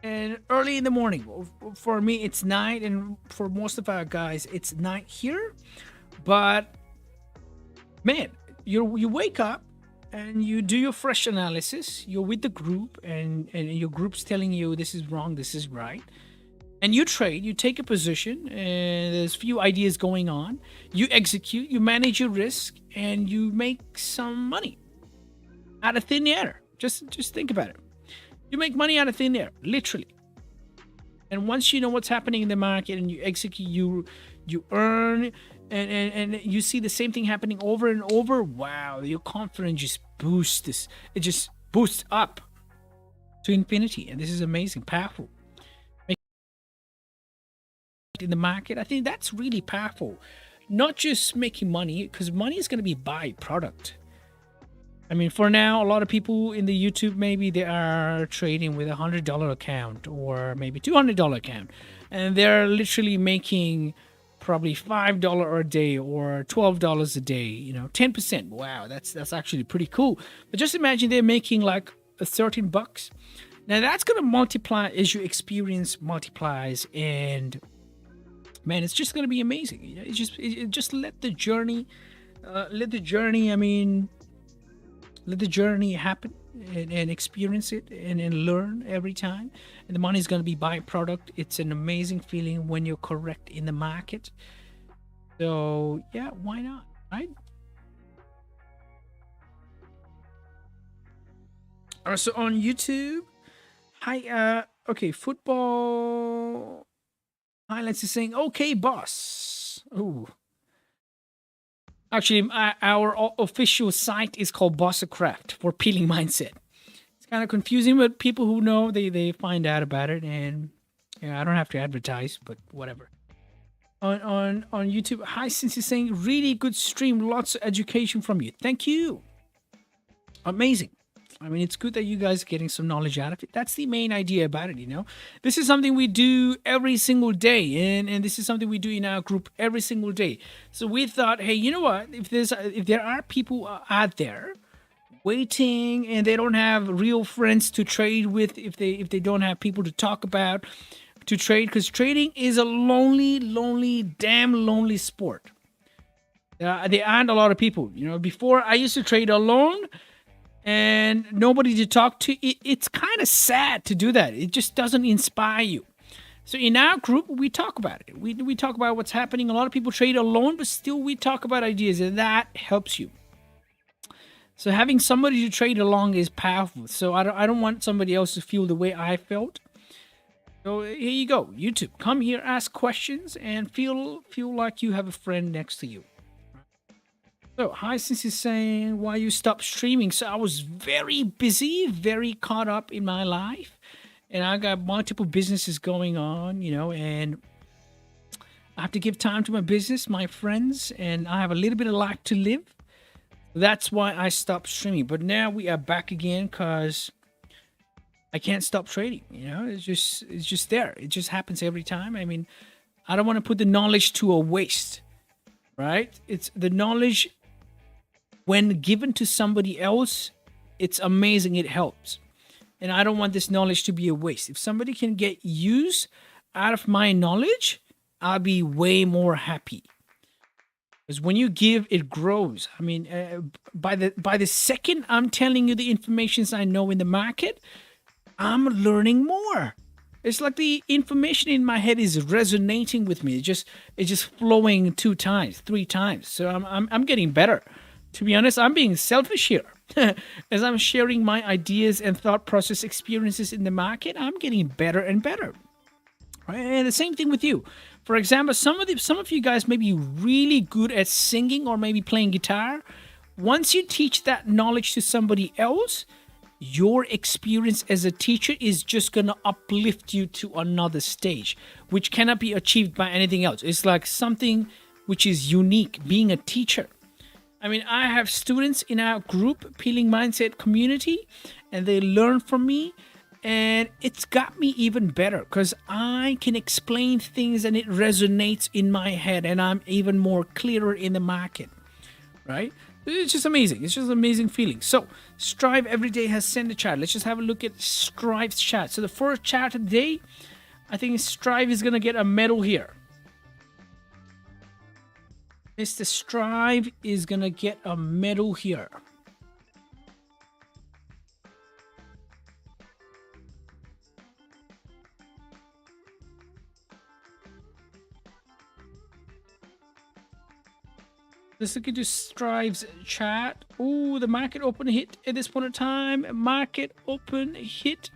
A: and early in the morning, for me it's night, and for most of our guys it's night here, but man, you wake up and you do your fresh analysis. You're with the group, and your group's telling you this is wrong, this is right, and you trade. You take a position, and there's few ideas going on. You execute, you manage your risk, and you make some money out of thin air. Just think about it. You make money out of thin air, literally. And once you know what's happening in the market and you execute, you earn, and you see the same thing happening over and over. Wow, your confidence just boosts. It just boosts up to infinity, and this is amazing, powerful. In the market, I think that's really powerful. Not just making money, because money is going to be byproduct. I mean, for now, a lot of people in the YouTube, maybe they are trading with $100 account or maybe $200 account, and they're literally making probably $5 a day or $12 a day. You know, 10%. Wow, that's actually pretty cool. But just imagine they're making like $13. Now that's going to multiply as your experience multiplies, and man, it's just going to be amazing. You know, just let the journey, let the journey happen, and experience it, and learn every time. And the money is going to be byproduct. It's an amazing feeling when you're correct in the market. So yeah, why not, right? So on YouTube, hi, okay, football highlights is saying, okay, boss. Ooh. Actually, our official site is called Bosscraft for Peeling Mindset. It's kind of confusing, but people who know, they find out about it, and yeah, I don't have to advertise, but whatever. On YouTube, hi, since is saying, really good stream, lots of education from you. Thank you. Amazing. I mean, it's good that you guys are getting some knowledge out of it. That's the main idea about it, you know. This is something we do every single day, and this is something we do in our group every single day. So we thought, hey, you know what? If there are people out there waiting and they don't have real friends to trade with, if they don't have people to talk about, to trade, because trading is a lonely, damn lonely sport. There aren't a lot of people, you know. Before, I used to trade alone and nobody to talk to. It's kind of sad to do that. It just doesn't inspire you. So in our group, we talk about it. We talk about what's happening. A lot of people trade alone, but still we talk about ideas, and that helps you. So having somebody to trade along is powerful. So I don't want somebody else to feel the way I felt. So here you go, YouTube. Come here, ask questions, and feel like you have a friend next to you. So, hi, since is saying, why you stopped streaming? So I was very busy, very caught up in my life, and I got multiple businesses going on, you know, and I have to give time to my business, my friends, and I have a little bit of life to live. That's why I stopped streaming. But now we are back again because I can't stop trading, you know. It's just there. It just happens every time. I mean, I don't want to put the knowledge to a waste, right? It's the knowledge, when given to somebody else, it's amazing. It helps. And I don't want this knowledge to be a waste. If somebody can get use out of my knowledge, I'll be way more happy. Because when you give, it grows. I mean, by the second I'm telling you the information I know in the market, I'm learning more. It's like the information in my head is resonating with me. It's just flowing 2 times, 3 times. So I'm getting better. To be honest, I'm being selfish here. As I'm sharing my ideas and thought process experiences in the market, I'm getting better and better. Right? And the same thing with you. For example, some of you guys may be really good at singing or maybe playing guitar. Once you teach that knowledge to somebody else, your experience as a teacher is just going to uplift you to another stage, which cannot be achieved by anything else. It's like something which is unique, being a teacher. I mean, I have students in our group, Peeling Mindset community, and they learn from me, and it's got me even better because I can explain things and it resonates in my head, and I'm even more clearer in the market, right? It's just amazing. It's just an amazing feeling. So Strive every day has sent a chart. Let's just have a look at Strive's chart. So the first chart of the day, I think Strive is gonna get a medal here. Mr. Strive is gonna get a medal here. Let's look into Strive's chat. Oh, the market open hit at this point in time. Market open hit.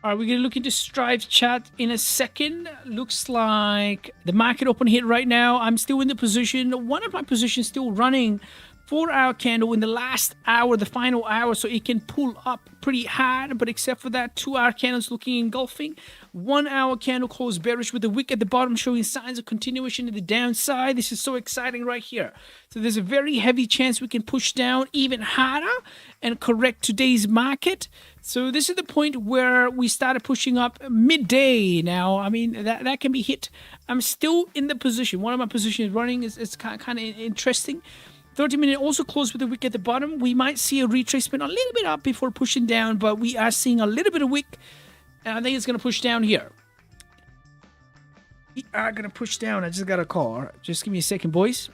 A: All right, we're going to look into Strive's chat in a second. Looks like the market open hit right now. I'm still in the position. One of my positions still running. 4-hour candle in the last hour, the final hour, so it can pull up pretty hard, but except for that, 2-hour candles looking engulfing. 1-hour candle closed bearish with the wick at the bottom showing signs of continuation to the downside. This is so exciting right here. So there's a very heavy chance we can push down even harder and correct today's market. So this is the point where we started pushing up midday now. I mean, that can be hit. I'm still in the position. One of my positions running is kind of interesting. 30-minute also closed with a wick at the bottom. We might see a retracement a little bit up before pushing down, but we are seeing a little bit of wick, and I think it's going to push down here. We are going to push down. I just got a call. Just give me a second, boys.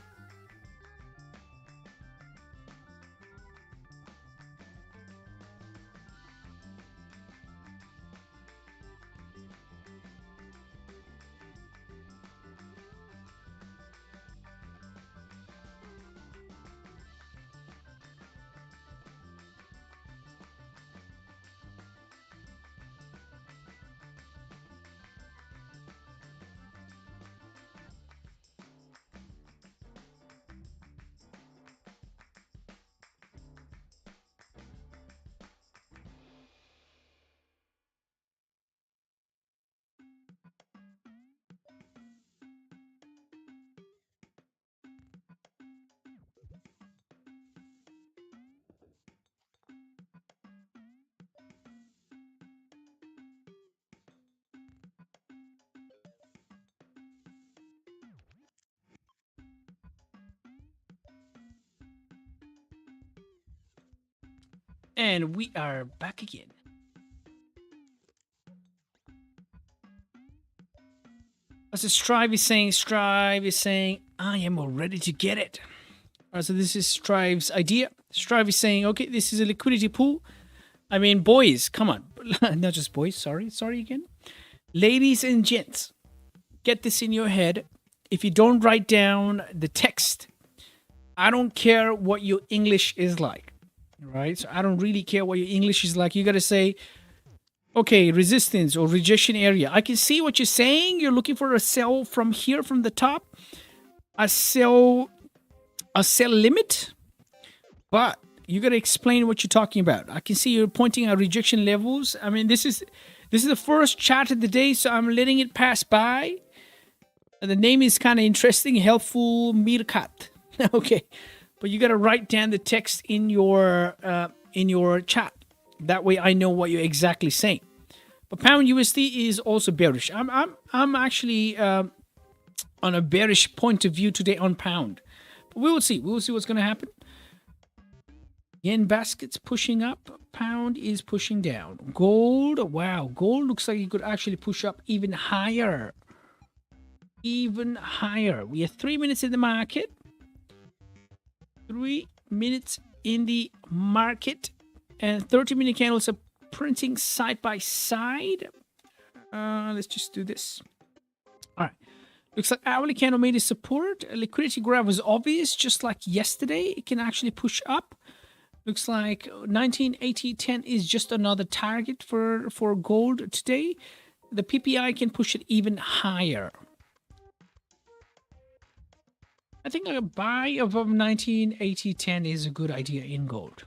A: And we are back again. As Strive is saying, I am all ready to get it. All right, so this is Strive's idea. Strive is saying, okay, this is a liquidity pool. I mean, boys, come on. Not just boys, sorry again. Ladies and gents, get this in your head. If you don't write down the text, I don't care what your English is like. Right? So I don't really care what your English is like. You got to say, okay, resistance or rejection area. I can see what you're saying. You're looking for a sell from here, from the top. A sell limit. But you got to explain what you're talking about. I can see you're pointing at rejection levels. I mean, this is the first chart of the day, so I'm letting it pass by. The name is kind of interesting. Helpful Meerkat. Okay. But you got to write down the text in your chat. That way I know what you're exactly saying. But pound USD is also bearish. I'm actually on a bearish point of view today on pound. But we will see. We will see what's going to happen. Yen basket's pushing up. Pound is pushing down. Gold, wow. Gold looks like it could actually push up even higher. Even higher. We are 3 minutes in the market. 3 minutes in the market, and 30-minute candles are printing side by side. Let's just do this. All right. Looks like hourly candle made a support. A liquidity grab was obvious, just like yesterday. It can actually push up. Looks like 1980.10 is just another target for gold today. The PPI can push it even higher. I think a buy above 1980.10 is a good idea in gold.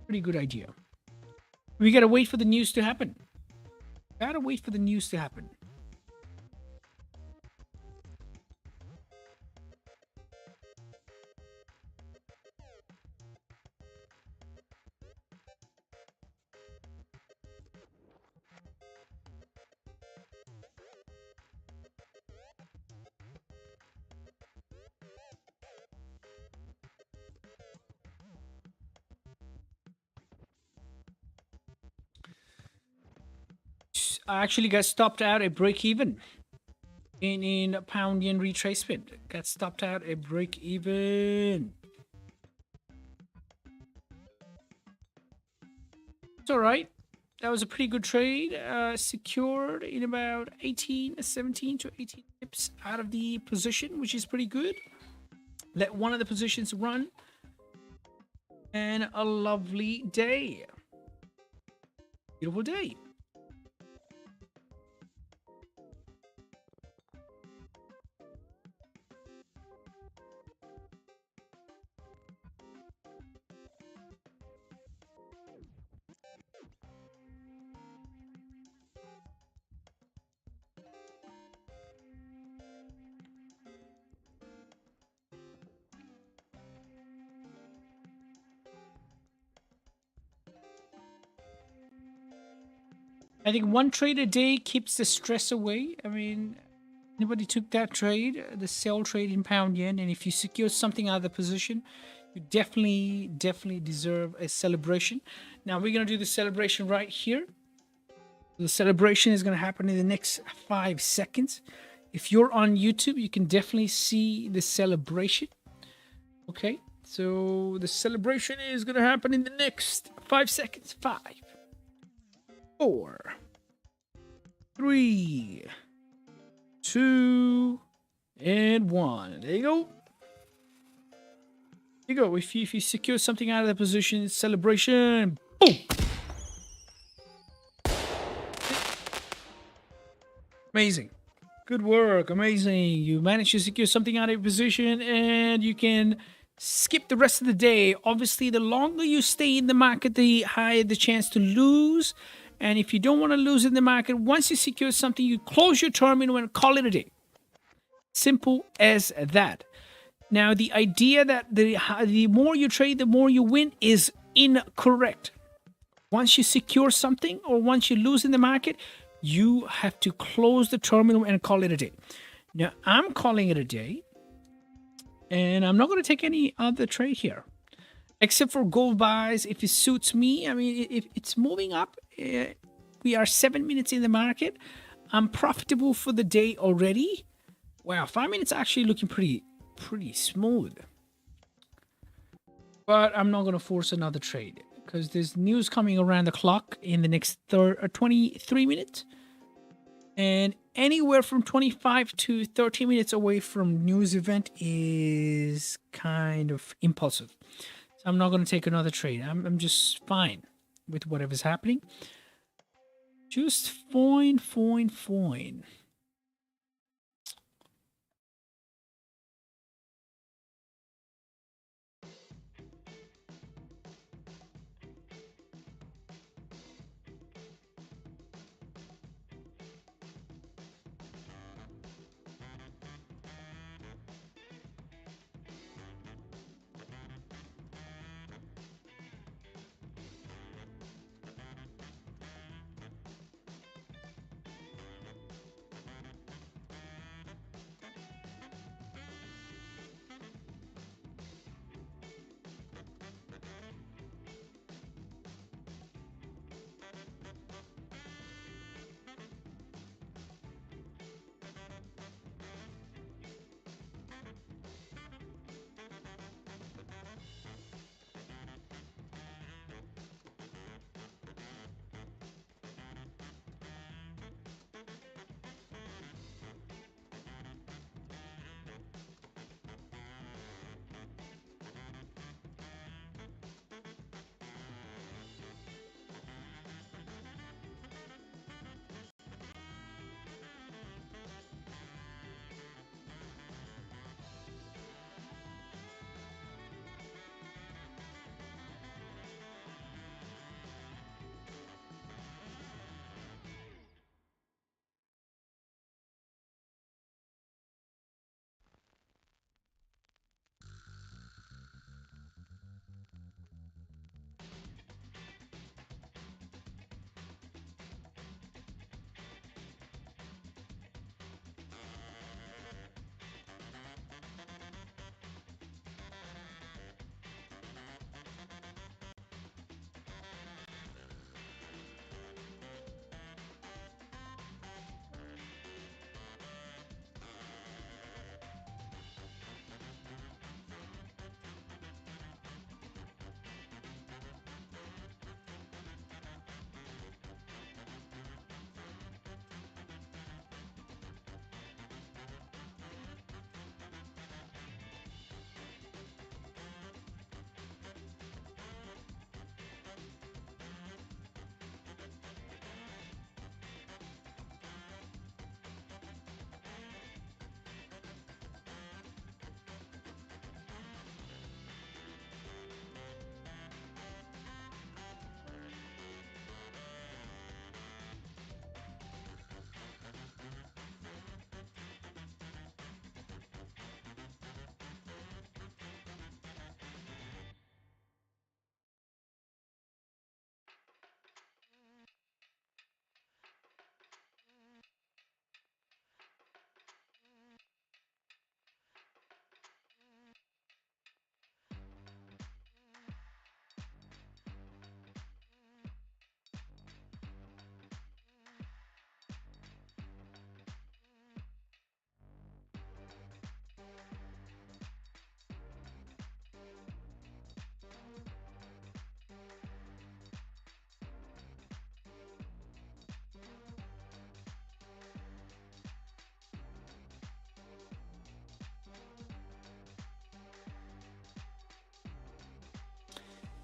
A: Pretty good idea. We gotta wait for the news to happen. Gotta wait for the news to happen. I actually got stopped out at break even in pound yen retracement. Got stopped out at break even. It's all right. That was a pretty good trade. Secured in about 17 to 18 pips out of the position, which is pretty good. Let one of the positions run. And a lovely day. Beautiful day. I think one trade a day keeps the stress away. I mean, anybody took that trade, the sell trade in pound yen, and if you secure something out of the position, you definitely deserve a celebration. Now we're gonna do the celebration right here. The celebration is gonna happen in the next 5 seconds. If you're on YouTube, you can definitely see the celebration. Okay, so the celebration is gonna happen in the next 5 seconds. 5, 4, 3, 2, and 1. There you go. There you go. If you secure something out of the position, celebration. Boom. Amazing. Good work. Amazing. You managed to secure something out of your position, and you can skip the rest of the day. Obviously, the longer you stay in the market, the higher the chance to lose. And if you don't want to lose in the market, once you secure something, you close your terminal and call it a day. Simple as that. Now, the idea that the more you trade, the more you win is incorrect. Once you secure something or once you lose in the market, you have to close the terminal and call it a day. Now, I'm calling it a day, and I'm not going to take any other trade here, except for gold buys if it suits me. I mean, if it's moving up, we are 7 minutes in the market. I'm profitable for the day already. Wow, 5 minutes actually looking pretty smooth. But I'm not going to force another trade because there's news coming around the clock in the next 23 minutes. And anywhere from 25 to 30 minutes away from news event is kind of impulsive. So I'm not going to take another trade. I'm just fine with whatever's happening. Just fine.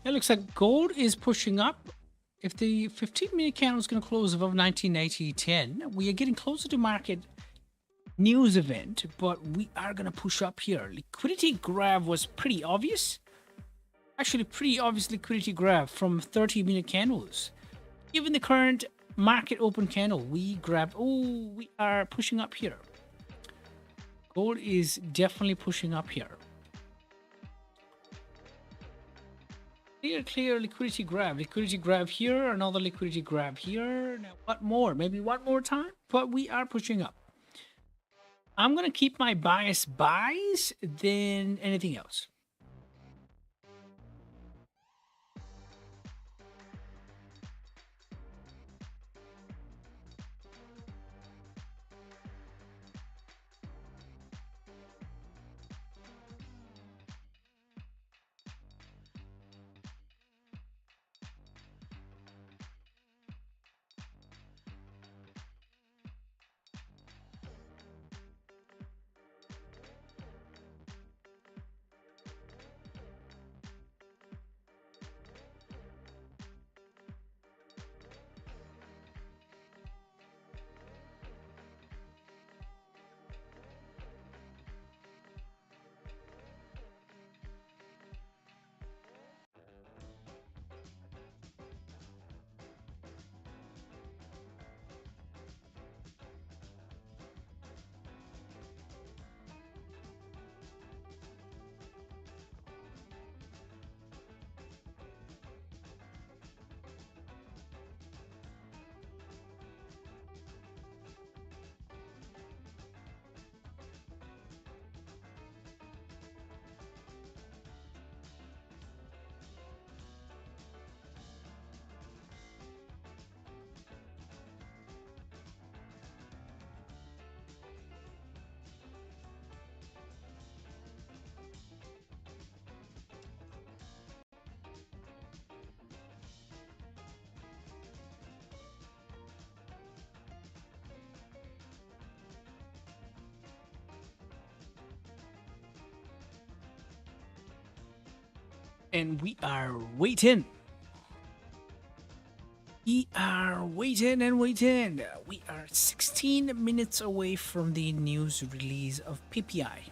A: It looks like gold is pushing up. If the 15-minute candle is going to close above 1980.10, we are getting closer to market news event, but we are going to push up here. Liquidity grab was pretty obvious. Actually, pretty obvious liquidity grab from 30-minute candles. Given the current market open candle, we grabbed. Oh, we are pushing up here. Gold is definitely pushing up here. Clear liquidity grab here, another liquidity grab here. Now what more? Maybe one more time, but we are pushing up. I'm gonna keep my bias buys than anything else. And we are waiting. We are waiting and waiting. We are 16 minutes away from the news release of PPI.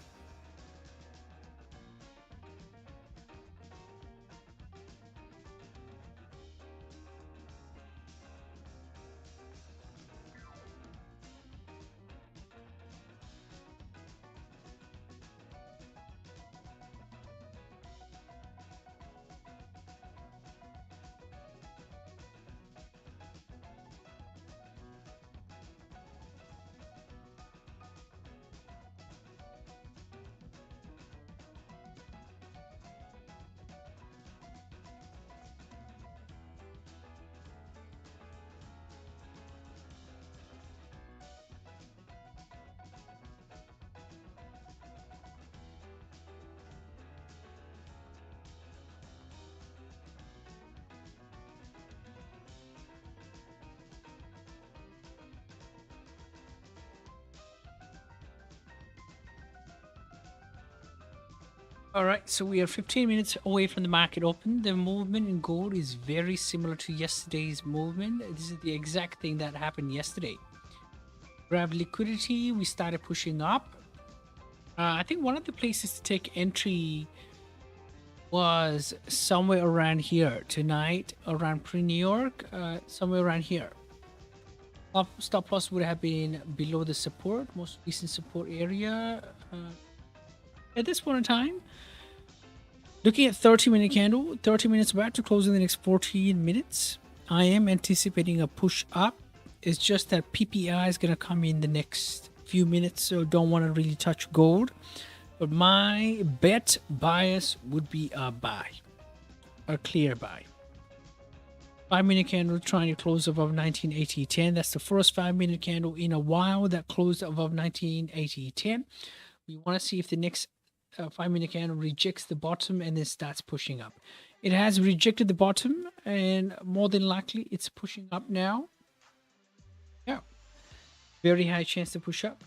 A: All right, so we are 15 minutes away from the market open. The movement in gold is very similar to yesterday's movement. This is the exact thing that happened yesterday. Grab liquidity, we started pushing up. I think one of the places to take entry was somewhere around here tonight, around pre-New York, somewhere around here. Stop loss would have been below the support, most recent support area. At this point in time, looking at 30-minute candle, 30 minutes about to close in the next 14 minutes. I am anticipating a push up. It's just that PPI is going to come in the next few minutes, so don't want to really touch gold. But my bet bias would be a buy, a clear buy. 5-minute candle trying to close above 1980.10. That's the first 5-minute candle in a while that closed above 1980.10. We want to see if the next 5-minute candle rejects the bottom and then starts pushing up. It has rejected the bottom, and more than likely it's pushing up now. Yeah, very high chance to push up.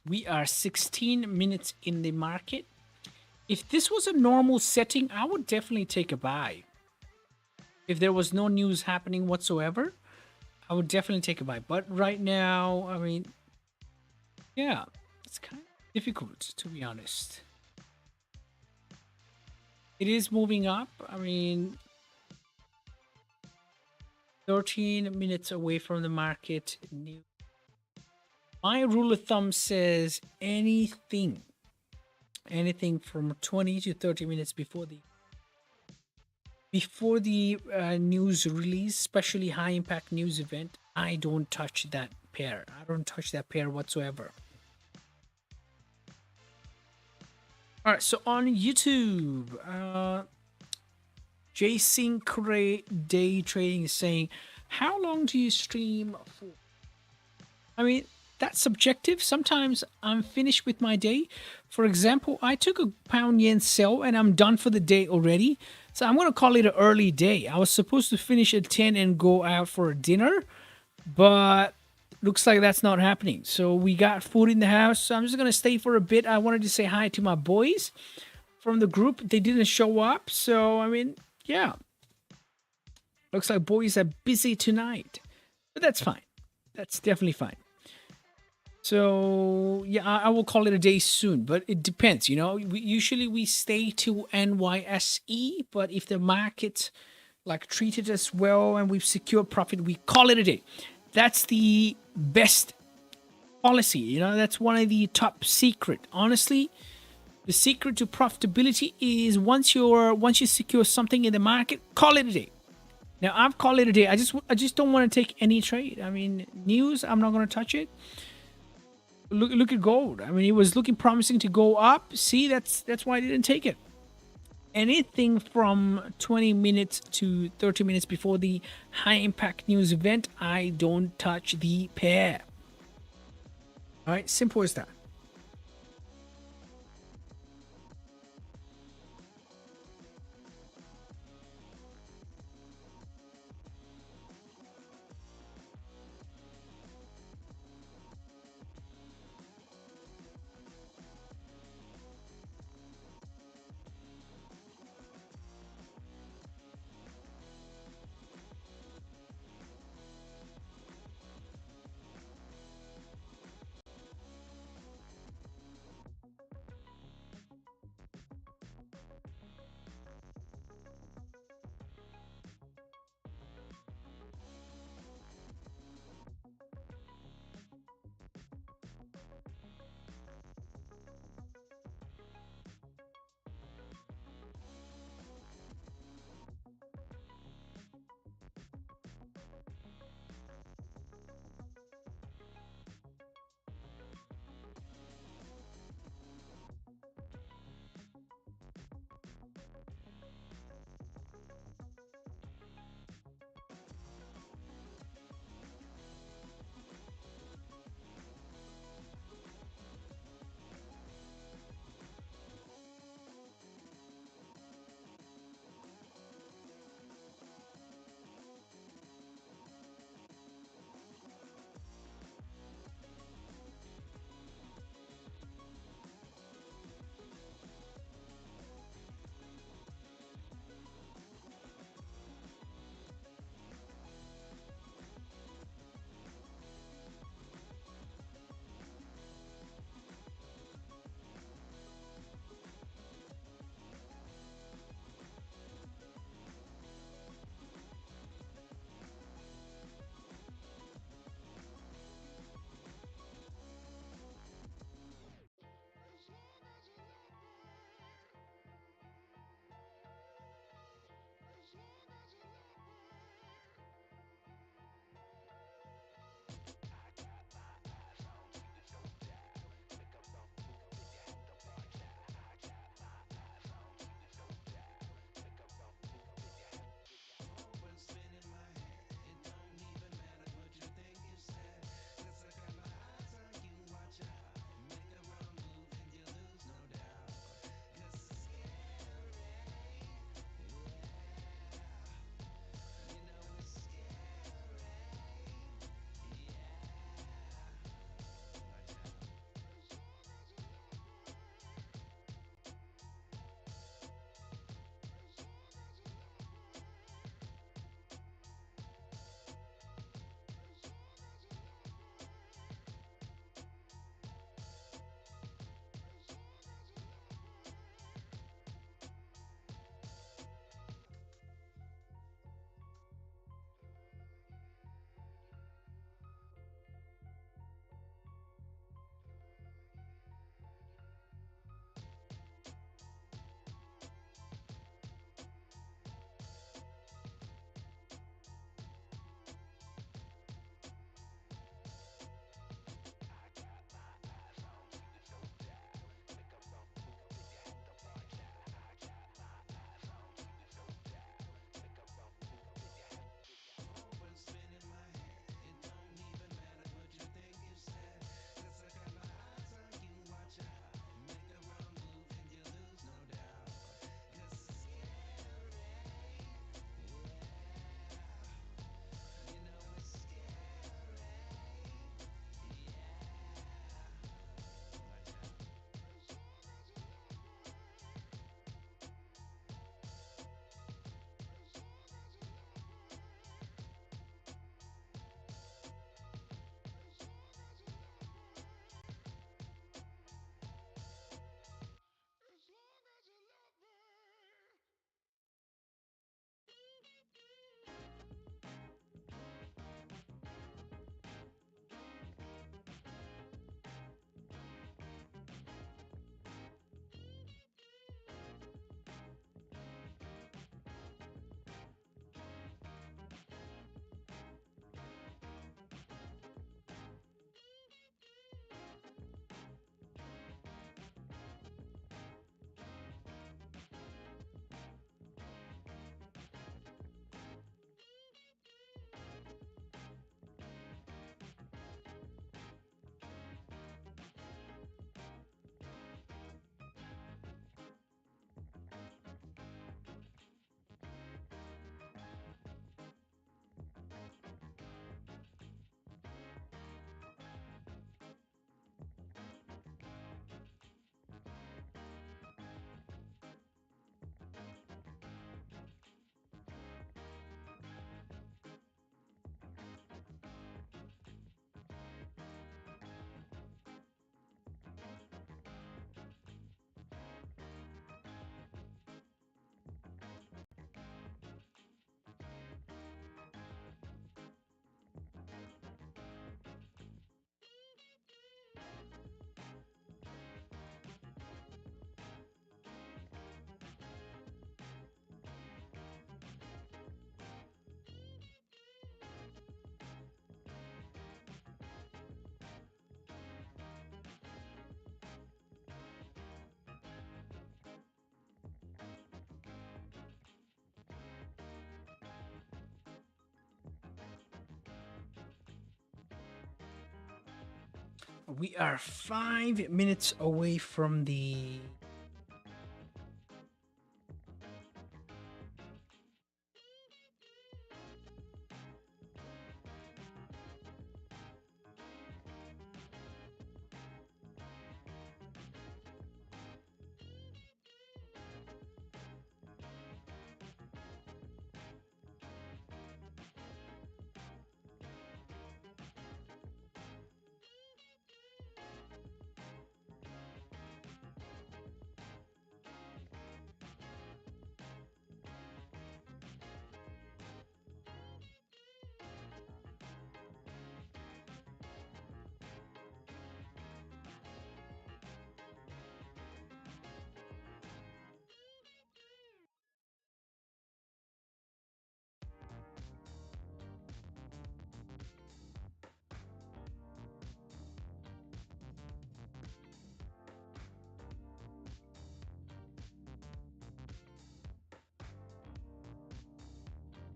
A: We are 16 minutes in the market. If this was a normal setting, I would definitely take a buy. If there was no news happening whatsoever, I would definitely take a buy. But right now, I mean, yeah, it's kind of difficult, to be honest. It is moving up. I mean, 13 minutes away from the market. My rule of thumb says anything from 20 to 30 minutes before the news release, especially high impact news event, I don't touch that pair. I don't touch that pair whatsoever. All right, so on YouTube, Jason Cray Day Trading is saying, how long do you stream for? I mean, that's subjective. Sometimes I'm finished with my day. For example, I took a pound yen sell and I'm done for the day already. So I'm going to call it an early day. I was supposed to finish at 10 and go out for dinner, but looks like that's not happening. So we got food in the house. So I'm just going to stay for a bit. I wanted to say hi to my boys from the group. They didn't show up. So, I mean, yeah. Looks like boys are busy tonight. But that's fine. That's definitely fine. So, yeah, I will call it a day soon, but it depends, you know. Usually we stay to NYSE, but if the market like treated us well and we've secured profit, we call it a day. That's the best policy, you know. That's one of the top secret. Honestly, the secret to profitability is once you secure something in the market, call it a day. Now, I've called it a day. I just don't want to take any trade. I mean, news, I'm not going to touch it. Look at gold. I mean, it was looking promising to go up. See, that's why I didn't take it. Anything from 20 minutes to 30 minutes before the high impact news event, I don't touch the pair. All right, simple as that. We are 5 minutes away from the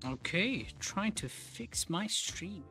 A: Okay, trying to fix my stream.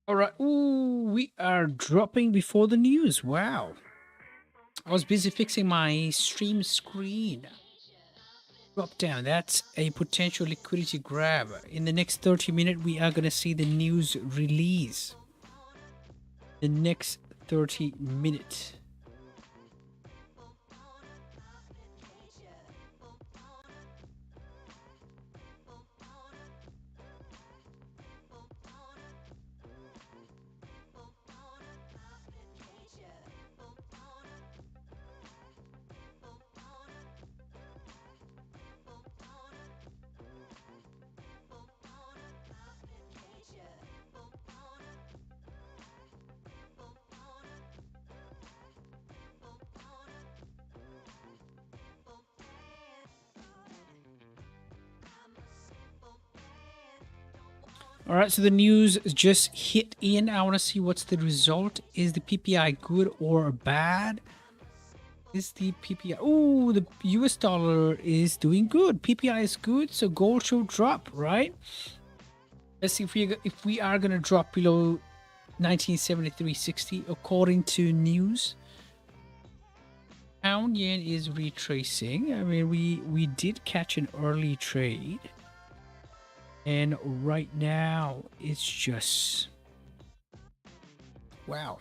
A: All right. Ooh, we are dropping before the news. Wow. I was busy fixing my stream screen. Drop down. That's a potential liquidity grab. In the next 30 minutes, we are going to see the news release. The next 30 minutes. All right, so the news just hit in. I want to see what's the result. Is the PPI good or bad? Is the PPI... Oh, the US dollar is doing good. PPI is good, so gold should drop, right? Let's see if we are going to drop below 1973.60 according to news. Pound yen is retracing. I mean, we did catch an early trade. And right now, it's just... Wow.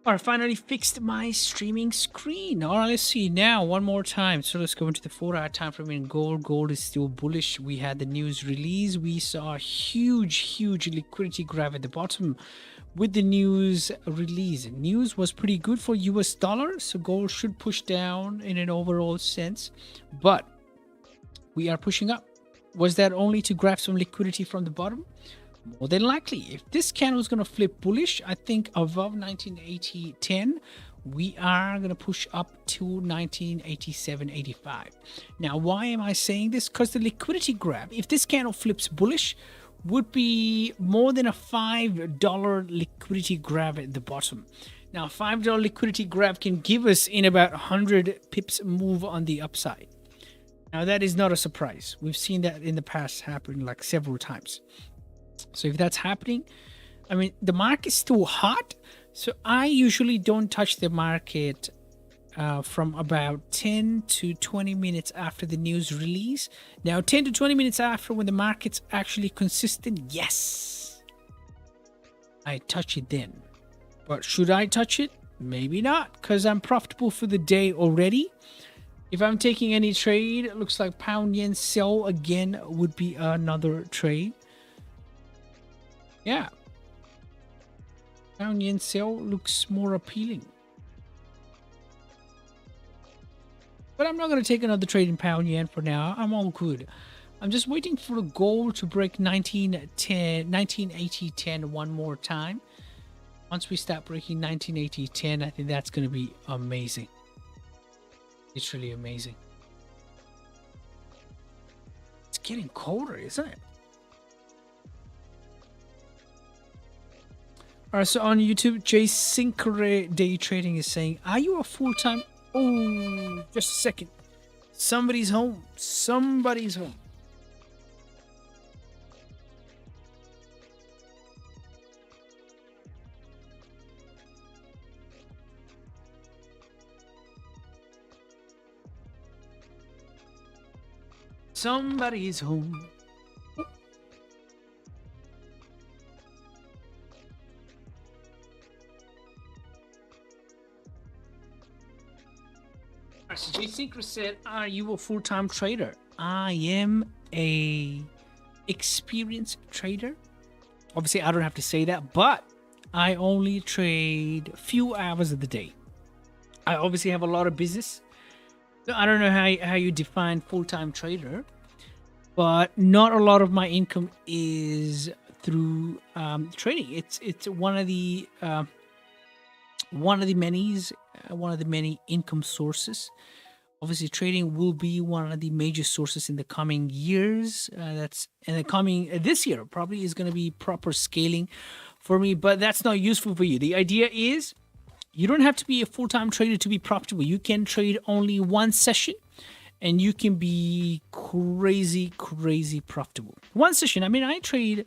A: Alright, finally fixed my streaming screen. Alright, let's see now one more time. So let's go into the 4-hour time frame in gold. Gold is still bullish. We had the news release. We saw a huge liquidity grab at the bottom with the news release. News was pretty good for US dollar, so gold should push down in an overall sense. But we are pushing up. Was that only to grab some liquidity from the bottom? More than likely. If this candle is going to flip bullish, I think above 1980.10, we are going to push up to 1987.85. Now, why am I saying this? Because the liquidity grab, if this candle flips bullish, would be more than a $5 liquidity grab at the bottom. Now, $5 liquidity grab can give us in about 100 pips move on the upside. Now, that is not a surprise. We've seen that in the past happen like several times. So if that's happening, I mean, the market's still hot. So I usually don't touch the market from about 10 to 20 minutes after the news release. Now, 10 to 20 minutes after, when the market's actually consistent, yes, I touch it then. But should I touch it? Maybe not, because I'm profitable for the day already. If I'm taking any trade, it looks like pound yen sell again would be another trade. Yeah, pound yen sell looks more appealing. But I'm not going to take another trade in pound yen for now. I'm all good. I'm just waiting for the gold to break 1980.10 one more time. Once we start breaking 1980.10, I think that's going to be amazing. Literally amazing. It's getting colder, isn't it? Alright, so on YouTube, Syncre Day Trading is saying, are you a full-time... Oh, just a second. Somebody's home. Somebody's home. Somebody's home. So Syncre said, are you a full-time trader? I am a experienced trader. Obviously, I don't have to say that, but I only trade a few hours of the day. I obviously have a lot of business. So I don't know how you define full-time trader. but not a lot of my income is through trading. It's one of the many income sources. Obviously, trading will be one of the major sources in the coming years. That's in the coming this year probably is going to be proper scaling for me, but that's not useful for you. The idea is you don't have to be a full-time trader to be profitable. You can trade only one session and you can be crazy profitable. One session. I mean, I trade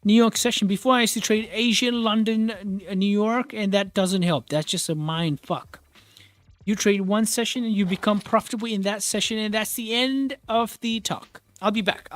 A: New York session. Before, I used to trade Asia, London, New York, and that doesn't help. That's just a mind fuck. You trade one session and you become profitable in that session, and that's the end of the talk. I'll be back.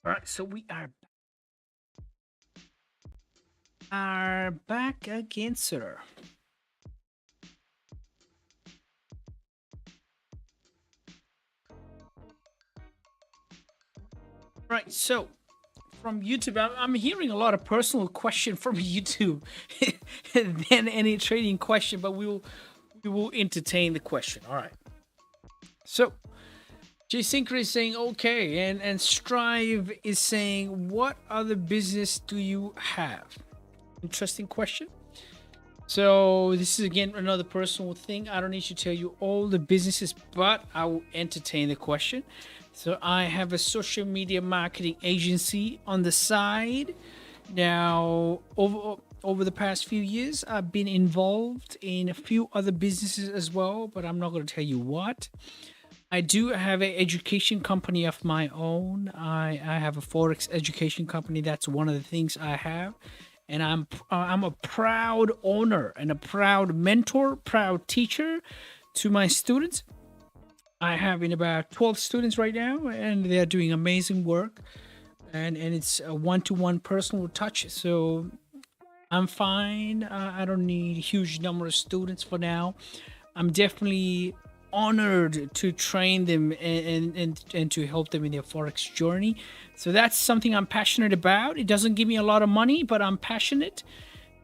A: All right, so we are back again, sir. Right, so from YouTube, I'm hearing a lot of personal question from YouTube than any trading question, but we will entertain the question. All right. So J Synchro is saying okay, and Strive is saying, what other business do you have? Interesting question. So this is again another personal thing. I don't need to tell you all the businesses, but I will entertain the question. So I have a social media marketing agency on the side. Now, over the past few years, I've been involved in a few other businesses as well, but I'm not going to tell you what. I do have an education company of my own. I have a Forex education company. That's one of the things I have. And I'm a proud owner and a proud mentor, proud teacher to my students. I have in about 12 students right now, and they're doing amazing work. And it's a one-to-one personal touch. So I'm fine. I don't need a huge number of students for now. I'm definitely honored to train them and to help them in their Forex journey. So that's something I'm passionate about. It doesn't give me a lot of money, but I'm passionate.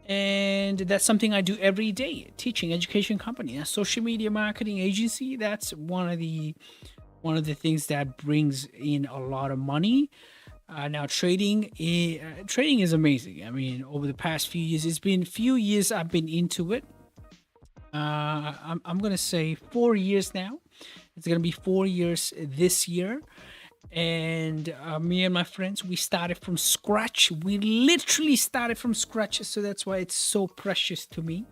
A: And that's something I do every day. Teaching, education company, a social media marketing agency. That's one of the things that brings in a lot of money. Now trading is amazing. I mean, over the past few years, it's been a few years I've been into it. I'm gonna say 4 years now. It's gonna be 4 years this year, and me and my friends, we started from scratch. We literally started from scratch, so that's why it's so precious to me.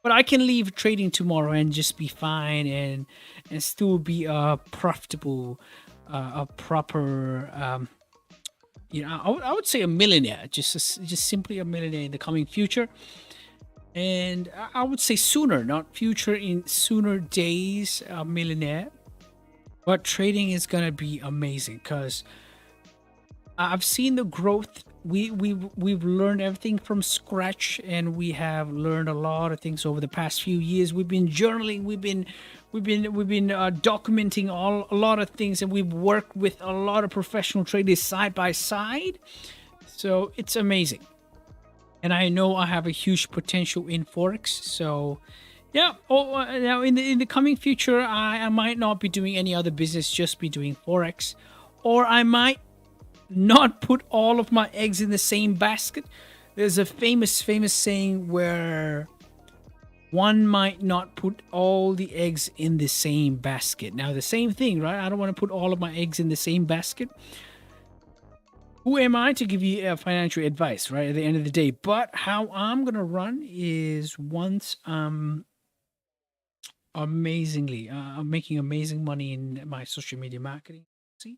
A: But I can leave trading tomorrow and just be fine and still be a profitable, a proper, I would say a millionaire, just simply a millionaire in the coming future. And I would say sooner, not future, in sooner days, a millionaire. But trading is gonna be amazing because I've seen the growth. We've learned everything from scratch, and we have learned a lot of things over the past few years. We've been journaling. We've been documenting a lot of things, and we've worked with a lot of professional traders side by side. So it's amazing, and I know I have a huge potential in Forex. So yeah. Now in the coming future, I might not be doing any other business, just be doing Forex, or I might not put all of my eggs in the same basket. There's a famous saying where one might not put all the eggs in the same basket. Now, the same thing, right? I don't want to put all of my eggs in the same basket. Who am I to give you financial advice, right? At the end of the day. But how I'm going to run is once I'm I'm making amazing money in my social media marketing. See,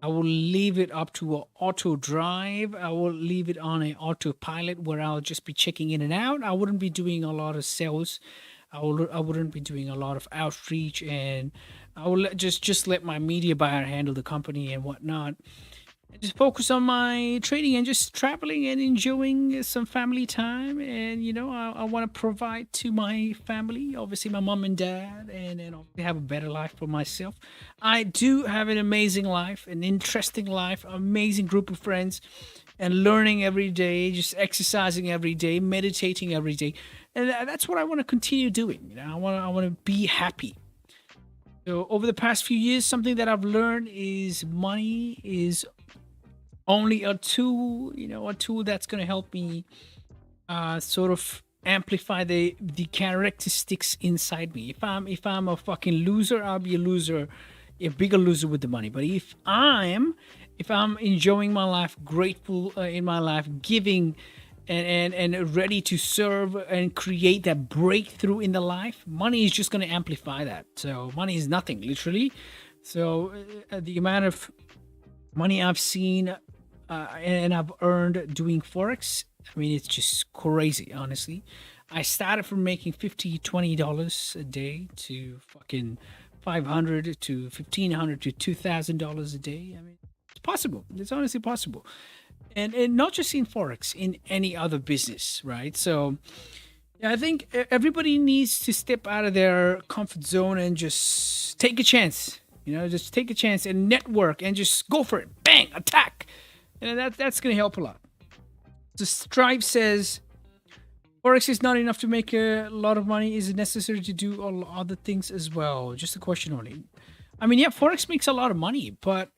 A: I will leave it up to an auto drive. I will leave it on an autopilot where I'll just be checking in and out. I wouldn't be doing a lot of sales. I wouldn't be doing a lot of outreach, and I will just let my media buyer handle the company and whatnot. And just focus on my trading and just traveling and enjoying some family time. And I want to provide to my family, obviously my mom and dad, and obviously have a better life for myself. I do have an amazing life, an interesting life, amazing group of friends, and learning every day, just exercising every day, meditating every day, and that's what I want to continue doing. I want to be happy. So over the past few years, something that I've learned is money is only a tool, a tool that's going to help me sort of amplify the characteristics inside me. If I'm a fucking loser, I'll be a loser, a bigger loser with the money. But if I'm enjoying my life, grateful in my life, giving and ready to serve and create that breakthrough in the life, money is just going to amplify that. So money is nothing, literally. So the amount of money I've seen and I've earned doing Forex, I mean, it's just crazy, honestly. I started from making $20 a day to fucking $500 to $1,500 to $2,000 a day. I mean, it's possible. It's honestly possible. And not just in Forex, in any other business, right? So yeah, I think everybody needs to step out of their comfort zone and just take a chance. Just take a chance and network and just go for it. Bang, attack. And that's going to help a lot. The Stripe says, Forex is not enough to make a lot of money. Is it necessary to do all other things as well? Just a question only. I mean, yeah, Forex makes a lot of money, but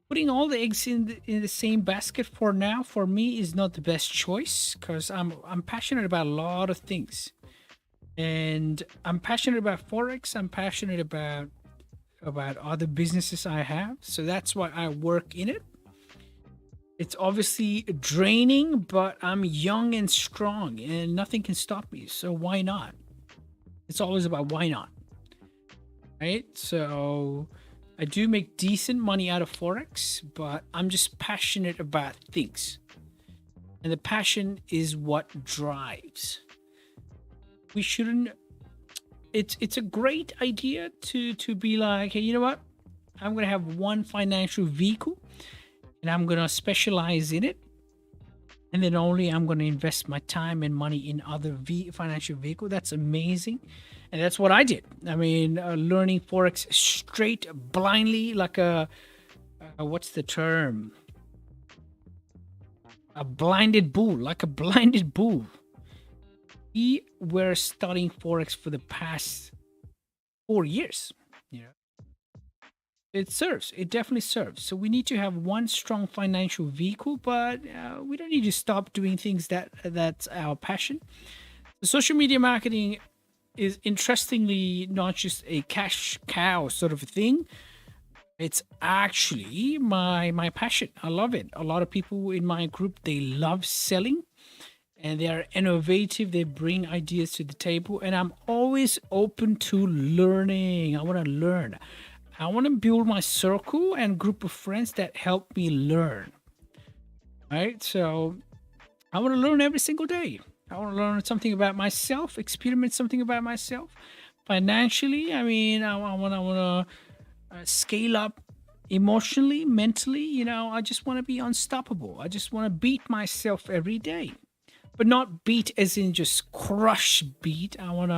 A: putting all the eggs in the same basket for now, for me, is not the best choice because I'm passionate about a lot of things. And I'm passionate about Forex. I'm passionate about other businesses I have. So that's why I work in it. It's obviously draining, but I'm young and strong and nothing can stop me. So why not? It's always about why not. Right? So I do make decent money out of Forex, but I'm just passionate about things. And the passion is what drives. We shouldn't. It's a great idea to be like, hey, you know what? I'm going to have one financial vehicle and I'm going to specialize in it. And then only I'm going to invest my time and money in other financial vehicle. That's amazing. And that's what I did. I mean, learning Forex straight blindly, like what's the term? A blinded bull, like a blinded bull. We were studying Forex for the past 4 years. It serves. It definitely serves. So we need to have one strong financial vehicle, but we don't need to stop doing things that's our passion. The social media marketing is interestingly not just a cash cow sort of a thing. It's actually my passion. I love it. A lot of people in my group, they love selling. and they are innovative. They bring ideas to the table, and I'm always open to learning. I want to learn. I want to build my circle and group of friends that help me learn. Right? So I want to learn every single day. I want to learn something about myself, experiment something about myself. Financially, I mean, I want to scale up emotionally, mentally. I just want to be unstoppable. I just want to beat myself every day, but not beat as in just crush beat. I want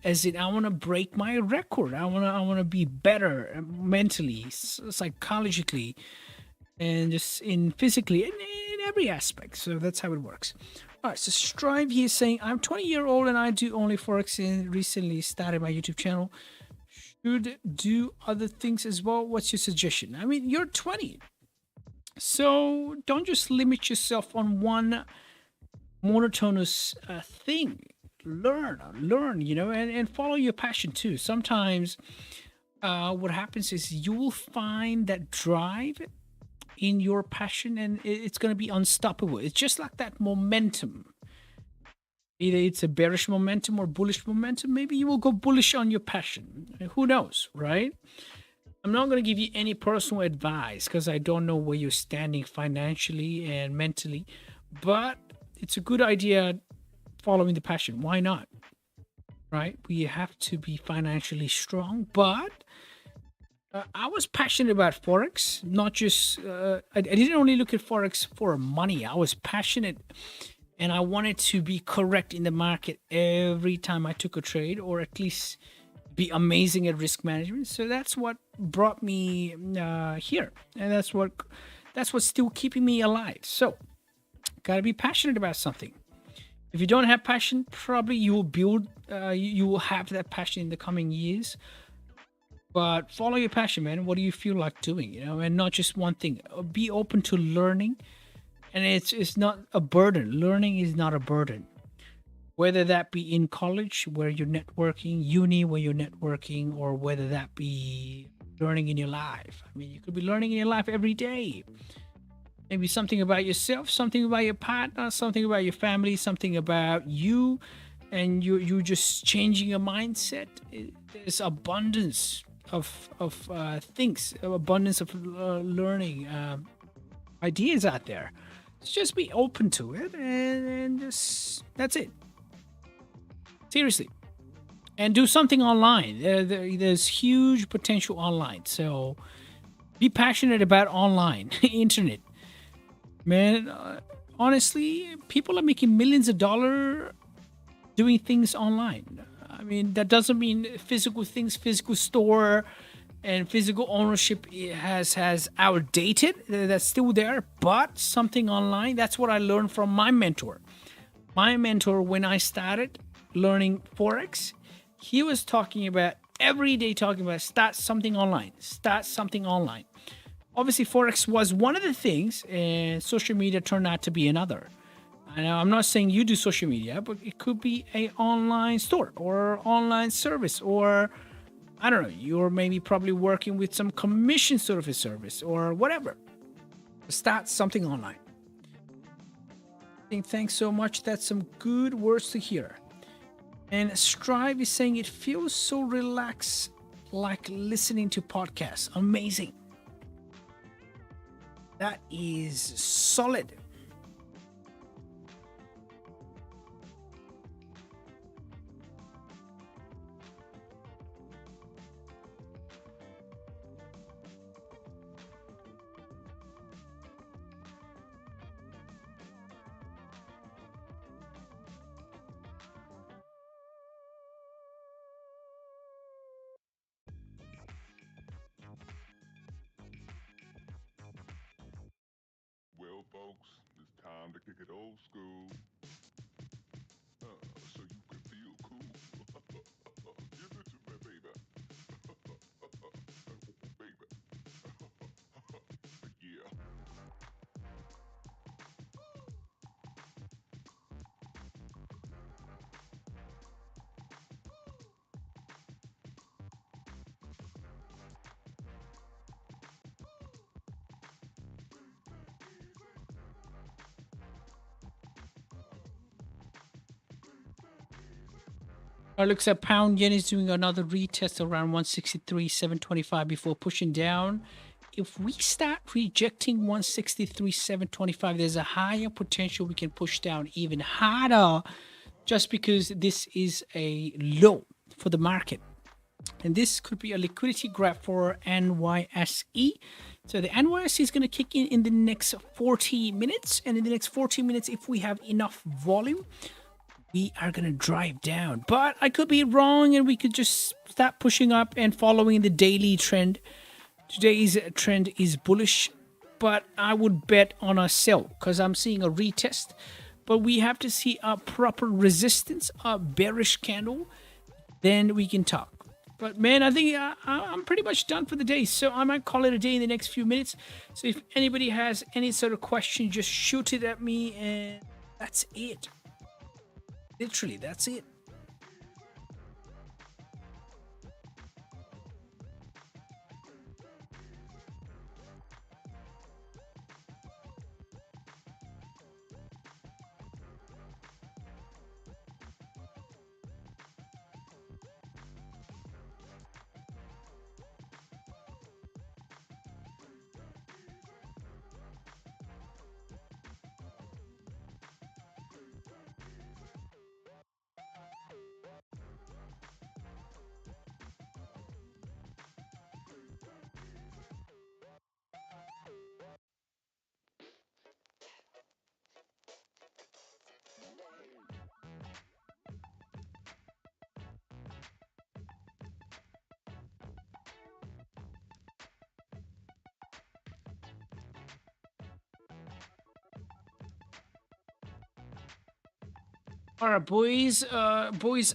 A: to break my record. I want to be better mentally, psychologically, and just in physically, in every aspect. So that's how it works. All right, so Strive here is saying, I'm 20-year-old and I do only Forex and recently started my YouTube channel. Should do other things as well. What's your suggestion? I mean, you're 20. So don't just limit yourself on one monotonous thing. Learn, and follow your passion too. Sometimes what happens is you will find that drive in your passion and it's going to be unstoppable. It's just like that momentum. Either it's a bearish momentum or bullish momentum. Maybe you will go bullish on your passion. Who knows, right? I'm not going to give you any personal advice because I don't know where you're standing financially and mentally, but it's a good idea following the passion. Why not? Right? We have to be financially strong, but I was passionate about Forex, not just, I didn't only look at Forex for money. I was passionate and I wanted to be correct in the market every time I took a trade, or at least be amazing at risk management. So that's what brought me here. And that's what's still keeping me alive. So gotta be passionate about something. If you don't have passion, probably you will have that passion in the coming years. But follow your passion, man. What do you feel like doing? And not just one thing. Be open to learning, and it's not a burden. Learning is not a burden. Whether that be in college where you're networking, uni where you're networking, or whether that be learning in your life. I mean, you could be learning in your life every day. Maybe something about yourself, something about your partner, something about your family, something about you, and you just changing your mindset. There's abundance of things, abundance of learning ideas out there. So just be open to it, and just that's it. Seriously, and do something online. There's huge potential online. So be passionate about online, internet. Man, honestly, people are making millions of dollars doing things online. I mean, that doesn't mean physical things, physical store and physical ownership has outdated. That's still there, but something online. That's what I learned from my mentor. My mentor, when I started learning Forex, he was talking about every day, talking about start something online, start something online. Obviously, Forex was one of the things, and social media turned out to be another. I'm not saying you do social media, but it could be an online store or online service, or I don't know, you're maybe probably working with some commission service or whatever. Start something online. Thanks so much. That's some good words to hear. And Strive is saying it feels so relaxed, like listening to podcasts. Amazing. That is solid.
C: Well, folks, it's time to kick it old school. So you can feel cool. Give it to me, baby. Baby. Yeah.
A: Looks like pound yen is doing another retest around 163.725 before pushing down. If we start rejecting 163.725, there's a higher potential we can push down even harder, just because this is a low for the market. And this could be a liquidity grab for NYSE. So the NYSE is going to kick in the next 40 minutes. And in the next 40 minutes, if we have enough volume, we are going to drive down. But I could be wrong, and we could just start pushing up and following the daily trend. Today's trend is bullish, but I would bet on a sell because I'm seeing a retest. But we have to see a proper resistance, a bearish candle, then we can talk. But man, I think I'm pretty much done for the day. So I might call it a day in the next few minutes. So if anybody has any sort of question, just shoot it at me, and that's it. Literally, that's it. All right, boys.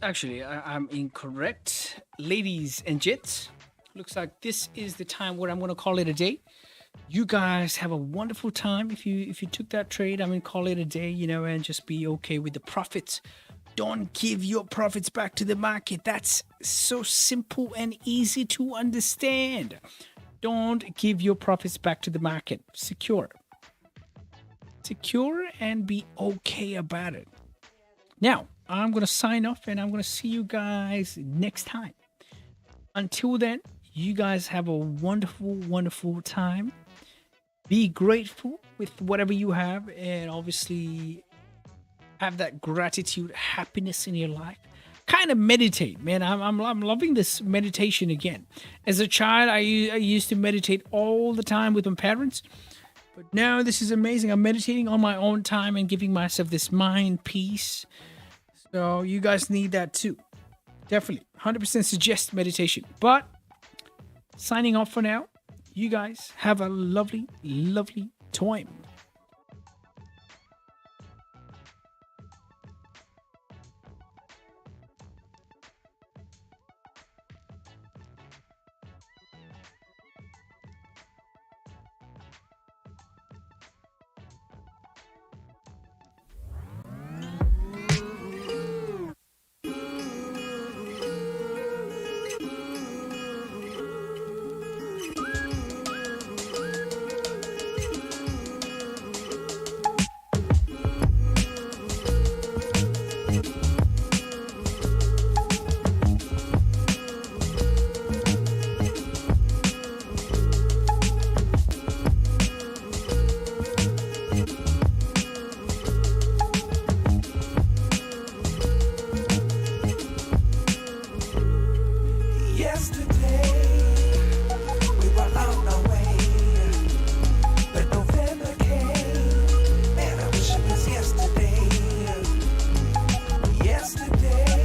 A: Actually, I'm incorrect. Ladies and gents, looks like this is the time where I'm going to call it a day. You guys have a wonderful time. If you took that trade, I'm going to call it a day, and just be okay with the profits. Don't give your profits back to the market. That's so simple and easy to understand. Don't give your profits back to the market. Secure and be okay about it. Now, I'm going to sign off, and I'm going to see you guys next time. Until then, you guys have a wonderful, wonderful time. Be grateful with whatever you have, and obviously have that gratitude, happiness in your life. Kind of meditate, man. I'm loving this meditation again. As a child, I used to meditate all the time with my parents. But now this is amazing. I'm meditating on my own time and giving myself this mind peace. So you guys need that too. Definitely. 100% suggest meditation. But signing off for now. You guys have a lovely, lovely time.